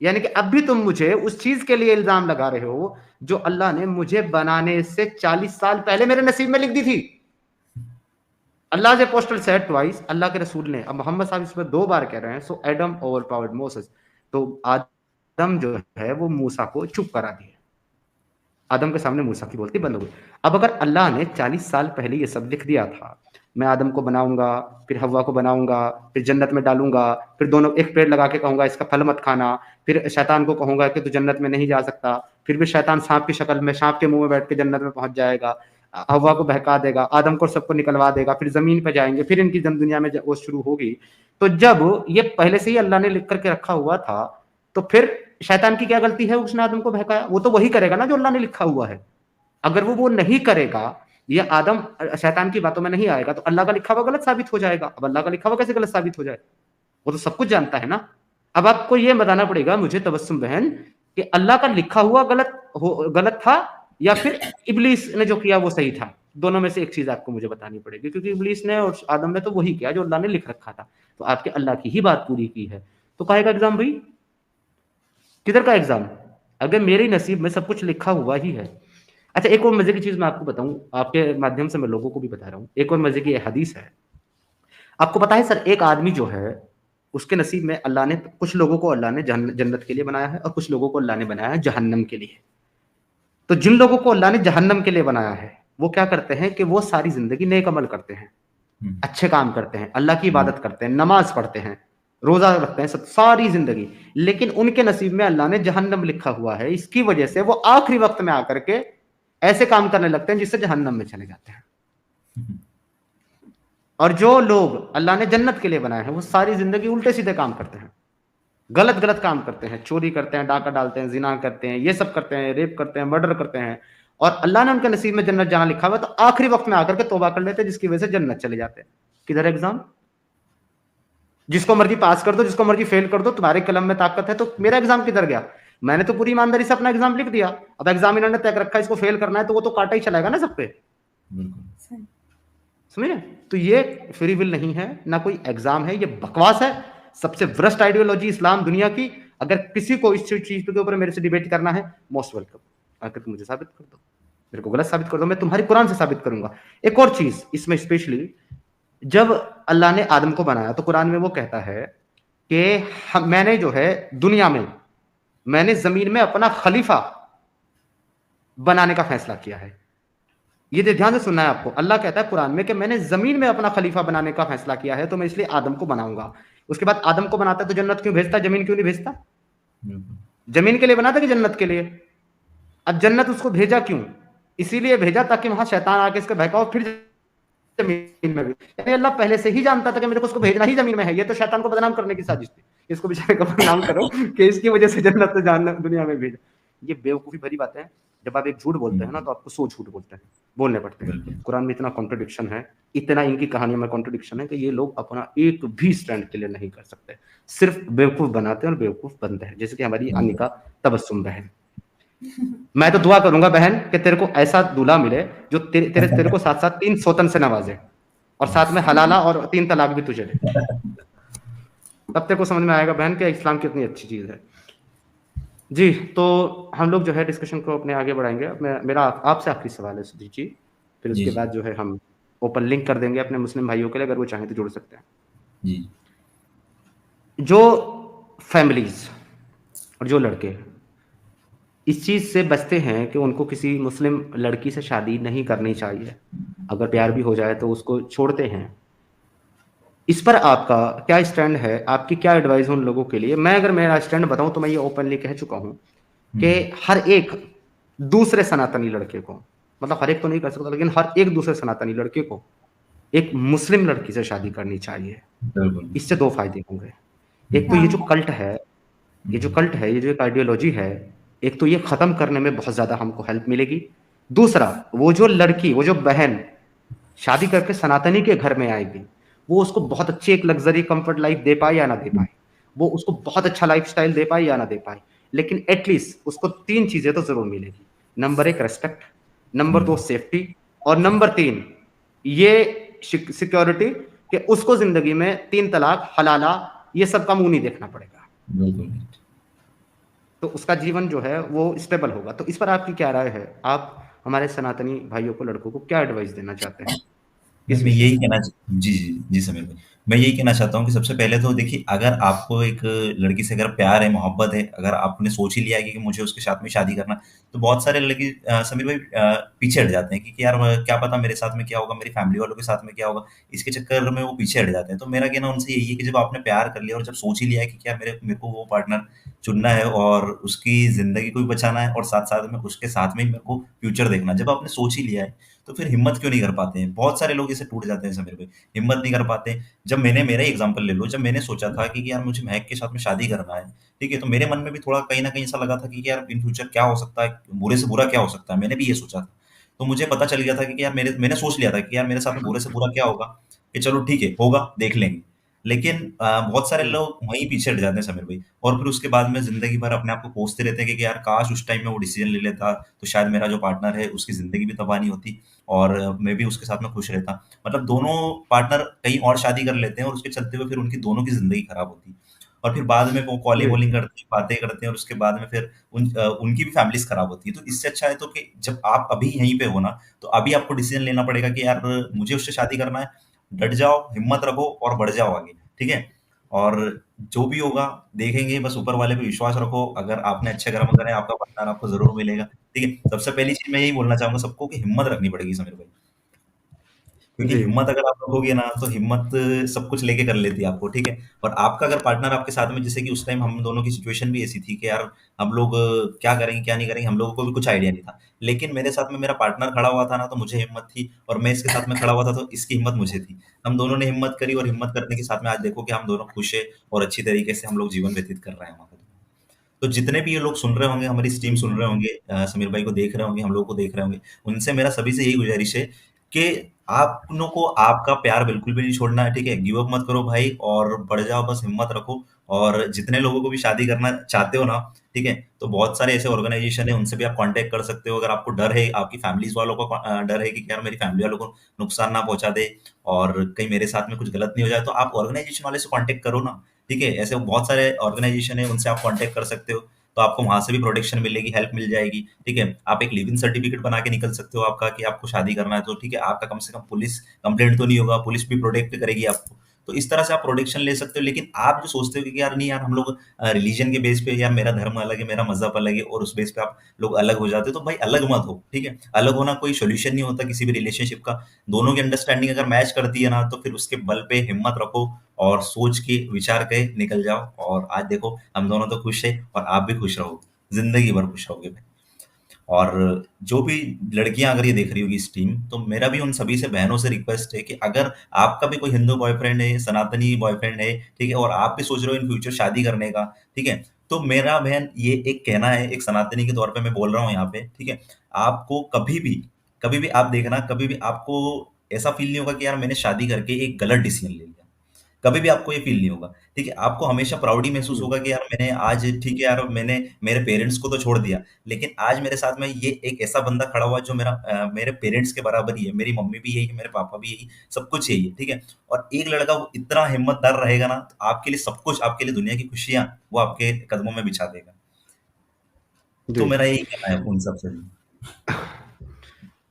A: यानी कि अब भी तुम मुझे उस चीज के लिए इल्जाम लगा रहे हो जो अल्लाह ने मुझे बनाने से 40 साल पहले मेरे नसीब में लिख दी थी। अल्लाह से पोस्टल सेड ट्वाइस, अल्लाह के रसूल ने, अब मोहम्मद साहब इसमें 2 बार कह रहे हैं, सो एडम ओवर पावर्ड मोसेस, तो आदम जो है वो मूसा को चुप करा दिया। आदम के सामने मूसा की बोलती बंद हो गई। अब अगर अल्लाह ने 40 साल पहले ये सब लिख दिया था, मैं आदम को बनाऊंगा, फिर हव्वा को बनाऊंगा, फिर जन्नत में डालूंगा, फिर दोनों एक पेड़ लगा के कहूंगा इसका फल मत खाना, फिर शैतान को कहूंगा कि तू जन्नत में नहीं जा सकता, फिर भी शैतान सांप की शक्ल में सांप के मुंह में बैठ के जन्नत में पहुंच जाएगा, हवा को बहका देगा, आदम को सबको निकलवा देगा, फिर जमीन पे जाएंगे, फिर इनकी दुनिया में वो शुरू होगी। तो जब ये पहले से ही अल्लाह ने लिख करके रखा हुआ था, तो फिर शैतान की क्या गलती है उसने आदम को बहकाया? वो तो वही करेगा ना जो अल्लाह ने लिखा हुआ है। अगर वो नहीं करेगा, ये आदम शैतान की बातों में नहीं आएगा, तो अल्लाह का लिखा हुआ गलत साबित हो जाएगा। अब अल्लाह का लिखा हुआ कैसे गलत साबित हो जाए? वो तो सब कुछ जानता है ना। अब आपको ये बताना पड़ेगा मुझे तबस्सुम बहन कि अल्लाह का लिखा हुआ गलत था या फिर इब्लीस ने जो किया वो सही था। दोनों में से एक चीज आपको मुझे बतानी पड़ेगी, क्योंकि इब्लीस ने और आदम ने तो वही किया जो अल्लाह ने लिख रखा था। तो आपके अल्लाह की ही बात पूरी की है, तो काहे का एग्जाम भाई? किधर का एग्जाम? अगर मेरे नसीब में सब कुछ लिखा हुआ ही है। अच्छा, एक और मजे की चीज मैं आपको बताऊं, आपके माध्यम से मैं लोगों को भी बता रहा हूं। एक और मजे की हदीस है। आपको पता है सर, एक आदमी जो है उसके नसीब में अल्लाह ने, कुछ लोगों को अल्लाह ने जन्नत के लिए बनाया है और कुछ लोगों को अल्लाह ने बनाया है जहन्नम के लिए। तो जिन लोगों को अल्लाह ने जहन्नम के लिए बनाया है वो क्या करते हैं कि वो सारी जिंदगी नेक अमल करते हैं, अच्छे काम करते हैं, अल्लाह की इबादत करते हैं, नमाज पढ़ते हैं, रोजा रखते हैं, सब सारी जिंदगी। लेकिन उनके नसीब में अल्लाह ने जहन्नम लिखा हुआ है। इसकी वजह से वो आखिरी वक्त में आकर के ऐसे काम करने लगते हैं जिससे जहन्नम में चले जाते हैं। और जो लोग अल्लाह ने जन्नत के लिए बनाए हैं वो सारी जिंदगी उल्टे सीधे काम करते हैं, गलत गलत काम करते हैं, चोरी करते हैं, डाका डालते हैं, जिना करते हैं, ये सब करते हैं, रेप करते हैं, मर्डर करते हैं, और अल्लाह ने उनके नसीब में जन्नत जाना लिखा हुआ है, तो आखिरी वक्त में आकर के तौबा कर लेते हैं जिसकी वजह से जन्नत चले जाते हैं। किधर एग्जाम? जिसको मर्जी पास कर दो, जिसको मर्जी फेल कर दो, तुम्हारे कलम में ताकत है। तो मेरा एग्जाम किधर गया? मैंने तो पूरी ईमानदारी से अपना एग्जाम लिख दिया। अब एग्जामिनर ने तय रखा है इसको फेल करना है, तो वो तो काटा ही चलाएगा ना सब पे। समझे? तो ये फ्री विल नहीं है, ना कोई एग्जाम है, ये बकवास है। सबसे वर्स्ट आइडियोलॉजी इस्लाम दुनिया की। अगर किसी को इस चीज के ऊपर मेरे से डिबेट करना है, मोस्ट वेलकम। आकर तुम मुझे साबित कर दो, मेरे को गलत साबित कर दो, मैं तुम्हारी कुरान से साबित करूंगा। एक और चीज इसमें स्पेशली, जब अल्लाह ने आदम को बनाया तो कुरान में वो कहता है कि मैंने जो है दुनिया में, मैंने जमीन में अपना खलीफा बनाने का फैसला किया है। ये ध्यान से सुनना है आपको। अल्लाह कहता है कुरान में कि मैंने जमीन में अपना खलीफा बनाने का फैसला किया है, तो मैं इसलिए आदम को बनाऊंगा। उसके बाद आदम को बनाता है तो जन्नत क्यों भेजता, जमीन क्यों नहीं भेजता? जमीन के लिए बनाता कि जन्नत के लिए? अब जन्नत उसको भेजा क्यों? इसीलिए भेजा ताकि वहां शैतान आके इसको बहकाओ, फिर जमीन में भी। यानी अल्लाह पहले से ही जानता था कि मेरे को उसको भेजना ही जमीन में है। ये तो शैतान को बदनाम करने की साजिश थी, इसको बेचारे का बदनाम करो कि इसकी वजह से जन्नत से दुनिया में भेजा। ये बेवकूफी भरी बातें हैं। जब आप एक झूठ बोलते हैं ना, तो आपको 100 झूठ बोलने पड़ते हैं। कुरान में इतना कॉन्ट्रडिक्शन है, इतना इनकी कहानियों में कॉन्ट्रडिक्शन है कि ये लोग अपना एक भी स्टैंड क्लियर नहीं कर सकते, सिर्फ बेवकूफ बनाते हैं और बेवकूफ बनते हैं। जैसे कि हमारी अनिका तबस्सुम बहन। मैं तो दुआ करूंगा बहन कि तेरे को ऐसा दूल्हा मिले जो तेरे को साथ साथ 3 सौतन से नवाजे, और साथ में हलाला और 3 तलाक भी तुझे दे। तब तेरे को समझ में आएगा बहन कि इस्लाम कितनी अच्छी चीज है। जी, तो हम लोग जो है डिस्कशन को अपने आगे बढ़ाएँगे। मेरा आपसे आखिरी सवाल है सुधीर जी, फिर
B: जी,
A: उसके
B: जी।
A: बाद जो है हम ओपन लिंक कर देंगे अपने मुस्लिम भाइयों के लिए, अगर वो चाहें तो जुड़ सकते हैं।
B: जी।
A: जो फैमिलीज़ और जो लड़के इस चीज़ से बचते हैं कि उनको किसी मुस्लिम लड़की से शादी नहीं करनी चाहिए। अगर प्यार भी हो जाए तो उसको छोड़ते हैं। इस पर आपका क्या स्टैंड है? आपकी क्या एडवाइस है उन लोगों के लिए? मैं अगर मेरा स्टैंड बताऊँ तो मैं ये ओपनली कह चुका हूँ
B: हुँ,
A: कि
B: हुँ।
A: हर एक दूसरे सनातनी लड़के को, मतलब हर एक तो नहीं कर सकता, लेकिन हर एक दूसरे सनातनी लड़के को एक मुस्लिम लड़की से शादी करनी चाहिए।
B: बिल्कुल,
A: इससे
B: बिल्कुल।
A: 2 फ़ायदे होंगे।
B: हुँ,
A: एक तो ये जो
C: हाँ।
A: कल्ट है,
B: हुँ,
A: ये जो
B: हुँ।
A: कल्ट है, ये जो एक आइडियोलॉजी है, एक तो ये ख़त्म करने में बहुत ज़्यादा हमको हेल्प मिलेगी। दूसरा, वो जो लड़की, वो जो बहन शादी करके सनातनी के घर में आएगी, वो उसको बहुत अच्छी एक लग्ज़री कम्फ़र्ट लाइफ़ दे पाए या ना दे
B: हुँ,
A: पाए। वो उसको बहुत अच्छा लाइफ़स्टाइल दे पाए या ना दे पाए। लेकिन एट लीस्ट उसको 3 चीज़ें तो ज़रूर मिलेगी। नंबर 1 रिस्पेक्ट, नंबर 2
B: हुँ।
A: सेफ्टी और नंबर 3 ये सिक्योरिटी कि उसको ज़िंदगी में 3 तलाक, हलाला ये सब का मुँह नहीं देखना पड़ेगा।
B: बिल्कुल, राइट।
A: तो उसका जीवन जो है वो स्टेबल होगा। तो इस पर आपकी क्या राय है? आप हमारे सनातनी भाइयों को, लड़कों को क्या एडवाइस देना चाहते हैं
B: नहीं,
A: इस
B: मैं
A: विषय
B: यही
A: में?
B: कहना च जी, जी, जी, समीर भाई। मैं यही कहना चाहता हूँ कि सबसे पहले तो देखिए, अगर आपको एक लड़की से अगर प्यार है, मोहब्बत है, अगर आपने सोच ही लिया है कि मुझे उसके साथ में शादी करना है, तो बहुत सारे लड़के समीर भाई पीछे हट जाते हैं कि यार क्या पता मेरे साथ में क्या होगा, मेरी फैमिली वालों के साथ में क्या होगा, इसके चक्कर में वो पीछे हट जाते हैं। तो मेरा कहना उनसे यही है कि जब आपने प्यार कर लिया और जब सोच ही लिया है कि यार मेरे मेरे को वो पार्टनर चुनना है और उसकी ज़िंदगी को भी बचाना है और साथ-साथ में उसके साथ में ही मेरे को फ्यूचर देखना है। जब आपने सोच ही लिया है, तो फिर हिम्मत क्यों नहीं कर पाते हैं? बहुत सारे लोग इससे टूट जाते हैं समीर भाई, हिम्मत नहीं कर पाते। जब मैंने मेरा ही एग्ज़ाम्पल ले लो, जब मैंने सोचा था कि यार मुझे महक के साथ में शादी करना है, ठीक है? तो मेरे मन में भी थोड़ा कहीं न कहीं ऐसा लगा था कि यार इन फ्यूचर क्या हो सकता है, बुरे से बुरा क्या हो सकता है? मैंने भी ये सोचा था। तो मुझे पता चल गया था कि यार मैंने सोच लिया था कि यार मेरे साथ में बुरे से बुरा क्या होगा, कि चलो ठीक है, होगा, देख लेंगे। लेकिन बहुत सारे
A: हुँ,
B: लोग वहीं पीछे हट जाते हैं समीर भाई और फिर उसके बाद में ज़िंदगी भर अपने आप को कोसते रहते हैं कि यार काश उस टाइम में वो डिसीज़न ले लेता, तो शायद मेरा जो पार्टनर है उसकी ज़िंदगी भी तबाह नहीं होती और मैं भी उसके साथ में खुश रहता। मतलब दोनों पार्टनर कहीं और शादी कर लेते हैं और उसके चलते हुए फिर उनकी दोनों की ज़िंदगी खराब होती है। और फिर बाद में वो
A: जी,
B: कॉलिंग-वॉलिंग करते हैं, बातें करते हैं और उसके बाद में फिर उनकी भी फैमिलीज़ खराब होती है। तो इससे अच्छा है तो कि जब आप अभी यहीं पे हो ना, तो अभी आपको डिसीज़न लेना पड़ेगा कि यार मुझे उससे शादी करना है, डट जाओ, हिम्मत रखो और बढ़ जाओ आगे, ठीक है? और जो भी होगा देखेंगे, बस ऊपर वाले पे विश्वास रखो, अगर आपने अच्छे कर्म करे, आपका पार्टनर आपको ज़रूर मिलेगा, ठीक है? सबसे पहली चीज़ मैं यही बोलना चाहूँगा सबको कि हिम्मत रखनी पड़ेगी समीर भाई। क्योंकि
A: जी,
B: हिम्मत अगर आप रखोगे ना, तो हिम्मत सब कुछ लेके कर लेती है आपको, ठीक है? और आपका अगर पार्टनर आपके साथ में जैसे कि उस टाइम हम दोनों की सिचुएशन भी ऐसी थी कि यार हम लोग क्या करेंगे, क्या नहीं करेंगे, हम लोगों को भी कुछ आइडिया नहीं था। लेकिन मेरे साथ में मेरा पार्टनर खड़ा हुआ था ना, तो मुझे हिम्मत थी और मैं इसके साथ में खड़ा हुआ था, तो इसकी हिम्मत मुझे थी। हम दोनों ने हिम्मत करी और हिम्मत करने के साथ में आज देखो कि हम दोनों खुश हैं और अच्छी तरीके से हम लोग जीवन व्यतीत कर रहे हैं वहाँ पे। तो जितने भी ये लोग सुन रहे होंगे, हमारी स्ट्रीम सुन रहे होंगे, समीर भाई को देख रहे होंगे, हम लोग को देख रहे होंगे, उनसे मेरा सभी से यही गुज़ारिश है कि आप लोग को आपका प्यार बिल्कुल भी नहीं छोड़ना है, ठीक है? गिव अप मत करो भाई और बढ़ जाओ, बस हिम्मत रखो और जितने लोगों को भी शादी करना चाहते हो ना, ठीक है? तो बहुत सारे ऐसे ऑर्गनाइज़ेशन हैं, उनसे भी आप कॉन्टैक्ट कर सकते हो। अगर आपको डर है, आपकी फैमिलीज़ वालों को डर है कि यार मेरी फैमिली वालों को नुकसान ना पहुँचा दे और कहीं मेरे साथ में कुछ गलत नहीं हो जाए, तो आप ऑर्गनाइज़ेशन वाले से कॉन्टैक्ट करो ना, ठीक है? ऐसे बहुत सारे ऑर्गनाइज़ेशन हैं, उनसे आप कॉन्टैक्ट कर सकते हो। तो आपको वहाँ से भी प्रोटेक्शन मिलेगी, हेल्प मिल जाएगी, ठीक है? आप एक लिव इन सर्टिफिकेट बना के निकल सकते हो आपका कि आपको शादी करना है तो ठीक है, आपका कम से कम पुलिस कंप्लेंट तो नहीं होगा, पुलिस भी प्रोटेक्ट करेगी आपको। तो इस तरह से आप प्रोटेक्शन ले सकते हो, लेकिन आप जो सोचते हो कि यार नहीं यार हम लोग रिलीजन के बेस पे यार मेरा धर्म अलग है, मेरा मज़हब अलग है और उस बेस पे आप लोग अलग हो जाते हो, तो भाई अलग मत हो, ठीक है? अलग होना कोई सॉल्यूशन नहीं होता किसी भी रिलेशनशिप का। दोनों की अंडरस्टैंडिंग अगर मैच करती है ना, तो फिर उसके बल पे हिम्मत रखो और सोच के विचार के निकल जाओ और आज देखो हम दोनों तो खुश हैं और आप भी खुश रहो। ज़िंदगी भर खुश रहोगे भाई। और जो भी लड़कियाँ अगर ये देख रही होगी स्ट्रीम, तो मेरा भी उन सभी से बहनों से रिक्वेस्ट है कि अगर आपका भी कोई हिंदू बॉयफ्रेंड है, सनातनी बॉयफ्रेंड है, ठीक है? और आप भी सोच रहे हो इन फ्यूचर शादी करने का, ठीक है? तो मेरा बहन ये एक कहना है, एक सनातनी के तौर पे मैं बोल रहा हूँ यहाँ पे, ठीक है? आपको कभी भी आप देखना, कभी भी आपको ऐसा फ़ील नहीं होगा कि यार मैंने शादी करके एक गलत डिसीज़न ले लिया। कभी भी आपको ये फ़ील नहीं होगा, ठीक है? आपको हमेशा प्राउड ही महसूस
A: हुँ,
B: होगा कि यार मैंने आज ठीक है यार मैंने मेरे पेरेंट्स को तो छोड़ दिया, लेकिन आज मेरे साथ में ये एक ऐसा बंदा खड़ा हुआ है जो मेरे पेरेंट्स के बराबर ही है। मेरी मम्मी भी यही है, मेरे पापा भी यही, सब कुछ यही है, ठीक है? और एक लड़का वो इतना हिम्मतदार रहेगा ना, तो आपके लिए सब कुछ, आपके लिए दुनिया की खुशियाँ वो आपके कदमों में बिछा देगा। तो
A: जी।
B: मेरा यही कहना है उन सब से भी।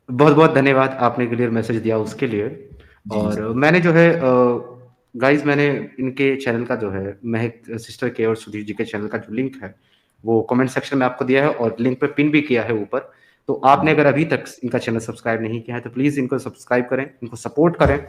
A: बहुत-बहुत धन्यवाद आपने क्लियर मैसेज दिया उसके लिए।
B: जी,
A: और
B: जी।
A: मैंने जो है गाइज़ मैंने इनके चैनल का जो है महक सिस्टर के और सुधीर जी के चैनल का जो लिंक है, वो कमेंट सेक्शन में आपको दिया है और लिंक पे पिन भी किया है ऊपर। तो आपने
B: जी,
A: अगर अभी तक इनका चैनल सब्सक्राइब नहीं किया है तो प्लीज़ इनको सब्सक्राइब करें, इनको सपोर्ट करें।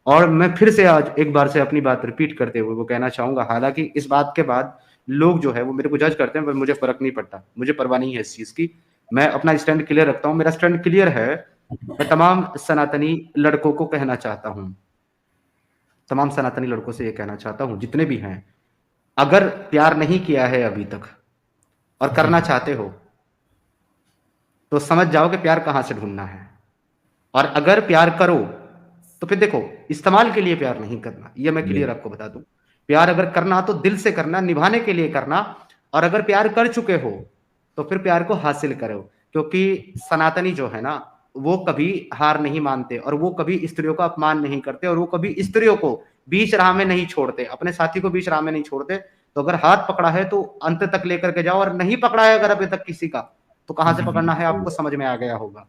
A: और मैं फिर से आज एक बार से अपनी बात रिपीट करते हुए वो कहना चाहूँगा, हालाँकि इस बात के बाद लोग जो है वो मेरे को जज करते हैं पर मुझे फ़र्क नहीं पड़ता। मुझे परवाह नहीं है इस चीज़ की। मैं अपना स्टैंड क्लियर रखता हूँ, मेरा स्टैंड क्लियर है। मैं तमाम सनातनी लड़कों को कहना चाहता हूँ, तमाम सनातनी लड़कों से ये कहना चाहता हूँ, जितने भी हैं, अगर प्यार नहीं किया है अभी तक और करना चाहते हो, तो समझ जाओ कि प्यार कहाँ से ढूँढना है। और अगर प्यार करो, तो फिर देखो, इस्तेमाल के लिए प्यार नहीं करना, ये मैं क्लियर
B: बिल्कुल।
A: आपको बता दूँ। प्यार अगर करना तो दिल से करना, निभाने के लिए करना। और अगर प्यार कर चुके हो, तो फिर प्यार को हासिल करो। क्योंकि सनातनी जो है ना, वो कभी हार नहीं मानते और वो कभी स्त्रियों का अपमान नहीं करते और वो कभी स्त्रियों को बीच राह में नहीं छोड़ते, अपने साथी को बीच राह में नहीं छोड़ते। तो अगर हाथ पकड़ा है तो अंत तक लेकर के जाओ और नहीं पकड़ा है अगर अभी तक किसी का, तो कहाँ से पकड़ना है आपको समझ में आ गया होगा।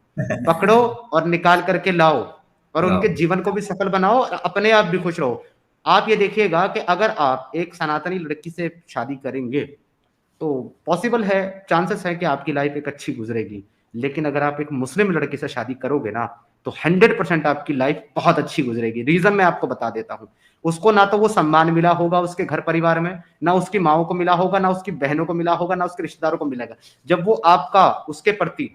A: पकड़ो और निकाल करके लाओ और उनके
B: वाओ!
A: जीवन को भी सफल बनाओ और अपने आप भी खुश रहो। आप ये देखिएगा कि अगर आप एक सनातनी लड़की से शादी करेंगे, तो पॉसिबल है, चांसेस है कि आपकी लाइफ एक अच्छी गुज़रेगी। लेकिन अगर आप एक मुस्लिम लड़की से शादी करोगे ना, तो 100% आपकी लाइफ बहुत अच्छी गुज़रेगी। रीज़न मैं आपको बता देता हूँ। उसको ना तो वो सम्मान मिला होगा उसके घर परिवार में, ना उसकी माँओं को मिला होगा, ना उसकी बहनों को मिला होगा, ना उसके रिश्तेदारों को मिलेगा। जब वो आपका उसके प्रति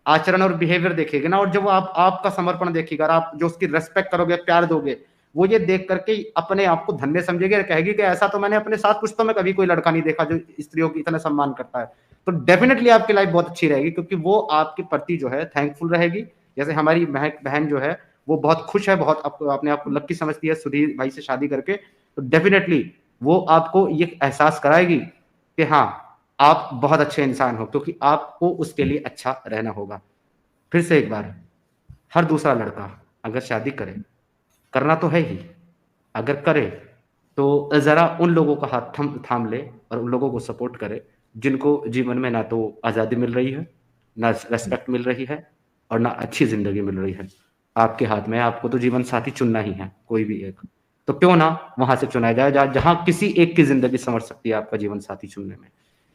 A: आचरण और बिहेवियर देखेगी ना और जब वो आपका समर्पण देखेगा और आप जो उसकी रिस्पेक्ट करोगे, प्यार दोगे, वो ये देख करके अपने आप को धन्य समझेगी और कहेगी कि ऐसा तो मैंने अपने साथ पुश्तों में कभी कोई लड़का नहीं देखा जो स्त्रियों की इतना सम्मान करता है। तो डेफिनिटली आपकी लाइफ बहुत अच्छी रहेगी क्योंकि वो आपके प्रति जो है थैंकफुल रहेगी। जैसे हमारी महक बहन जो है, वो बहुत खुश है, बहुत अपने आप को लकी समझती है सुधीर भाई से शादी करके। तो डेफिनिटली वो आपको ये एहसास कराएगी कि हाँ, आप बहुत अच्छे इंसान हो क्योंकि आपको उसके लिए अच्छा रहना होगा। फिर से एक बार, हर दूसरा लड़का अगर शादी करे, करना तो है ही, अगर करे तो ज़रा उन लोगों का हाथ थाम ले और उन लोगों को सपोर्ट करे, जिनको जीवन में ना तो आज़ादी मिल रही है, ना रिस्पेक्ट मिल रही है और ना अच्छी ज़िंदगी मिल रही है। आपके हाथ में है, आपको तो जीवन साथी चुनना ही है, कोई भी एक। तो क्यों ना वहाँ से चुना जाए जहाँ किसी एक की ज़िंदगी सँवर सकती है आपका जीवन साथी चुनने में।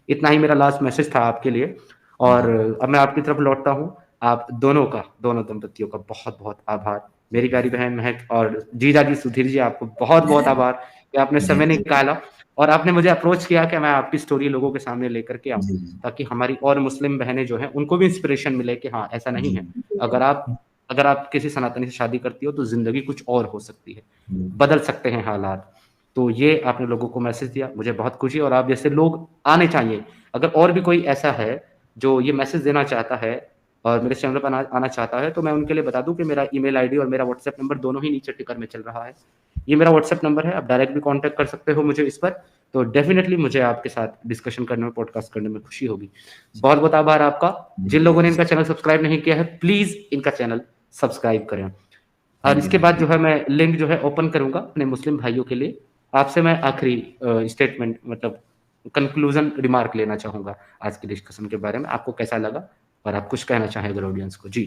A: इतना ही मेरा लास्ट मैसेज था आपके लिए और
B: जी,
A: अब मैं आपकी तरफ लौटता हूँ। आप दोनों का, दोनों दंपतियों का बहुत-बहुत आभार। मेरी प्यारी बहन महक और जीजाजी सुधीर जी आपको बहुत-बहुत आभार कि आपने
B: जी,
A: समय
B: जी,
A: निकाला और आपने मुझे अप्रोच किया कि मैं आपकी स्टोरी लोगों के सामने लेकर के आऊँ,
B: जी, जी,
A: ताकि हमारी और मुस्लिम बहनें जो हैं, उनको भी इंस्पिरेशन मिले कि हाँ, ऐसा नहीं
B: जी,
A: है। अगर आप किसी सनातनी से शादी करती हो, तो ज़िंदगी कुछ और हो सकती है।
B: बिल्कुल।
A: बदल सकते हैं हालात। तो ये आपने लोगों को मैसेज दिया, मुझे बहुत खुशी और आप जैसे लोग आने चाहिए। अगर और भी कोई ऐसा है, जो ये मैसेज देना चाहता है और मेरे चैनल पर आना आना चाहता है, तो मैं उनके लिए बता दूँ कि मेरा ईमेल आईडी और मेरा व्हाट्सएप नंबर दोनों ही नीचे टिकर में चल रहा है। ये मेरा व्हाट्सएप नंबर है, आप डायरेक्ट भी कॉन्टैक्ट कर सकते हो मुझे इस पर। तो डेफ़िनिटली मुझे आपके साथ डिस्कशन करने में, पॉडकास्ट करने में खुशी होगी। बहुत-बहुत आभार आपका।
B: जी,
A: जिन लोगों ने
B: जी,
A: इनका चैनल सब्सक्राइब नहीं किया है, प्लीज़ इनका चैनल सब्सक्राइब करें। और
B: थैंक यू,
A: इसके
B: थैंक
A: बाद
B: यू।
A: जो है मैं लिंक जो है ओपन करूँगा अपने मुस्लिम भाइयों के लिए। आपसे मैं आखिरी स्टेटमेंट मतलब कन्क्लूज़न रिमार्क लेना चाहूँगा आज की डिस्कशन के बारे में। आपको कैसा लगा? और आप कुछ कहना चाहें अगर ऑडियंस को? जी।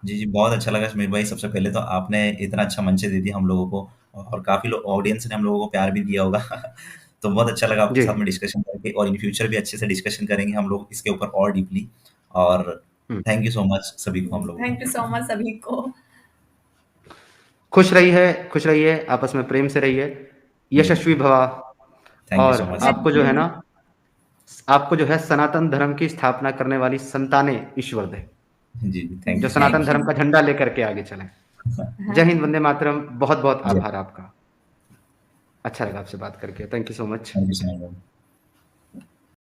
B: जी, जी, बहुत अच्छा लगा समीर भाई, सबसे पहले तो आपने इतना अच्छा मंच दे दिया हम लोगों को और काफ़ी लोग ऑडियंस ने हम लोगों को प्यार भी दिया होगा। तो बहुत अच्छा लगा आपके
A: जी।
B: साथ में डिस्कशन करके और इन फ्यूचर भी अच्छे से डिस्कशन करेंगे हम लोग इसके ऊपर और डीपली और
A: हुँ।
B: थैंक यू सो मच सभी को हम लोगों को।
C: थैंक यू सो मच सभी को।
A: खुश रहिए, आपस में प्रेम से रहिए।
B: जी,
A: यशस्वी भवा
B: थैंक यू
A: और
B: सो मच
C: थैंक
B: सर।
A: आपको जो है
C: यू।
A: ना आपको जो है सनातन धर्म की स्थापना करने वाली संतानें ईश्वर दे,
B: जी, जी, थैंक
A: जो
B: you so
A: Sanatan
C: thank
B: much.
A: धर्म
C: यू।
A: का झंडा लेकर के आगे चलें। जय
C: हाँ।
A: हिंद, वंदे मातरम। बहुत-बहुत
B: जी,
A: आभार आपका। अच्छा लगा आपसे बात करके। Thank you so much.
B: Thank you so much.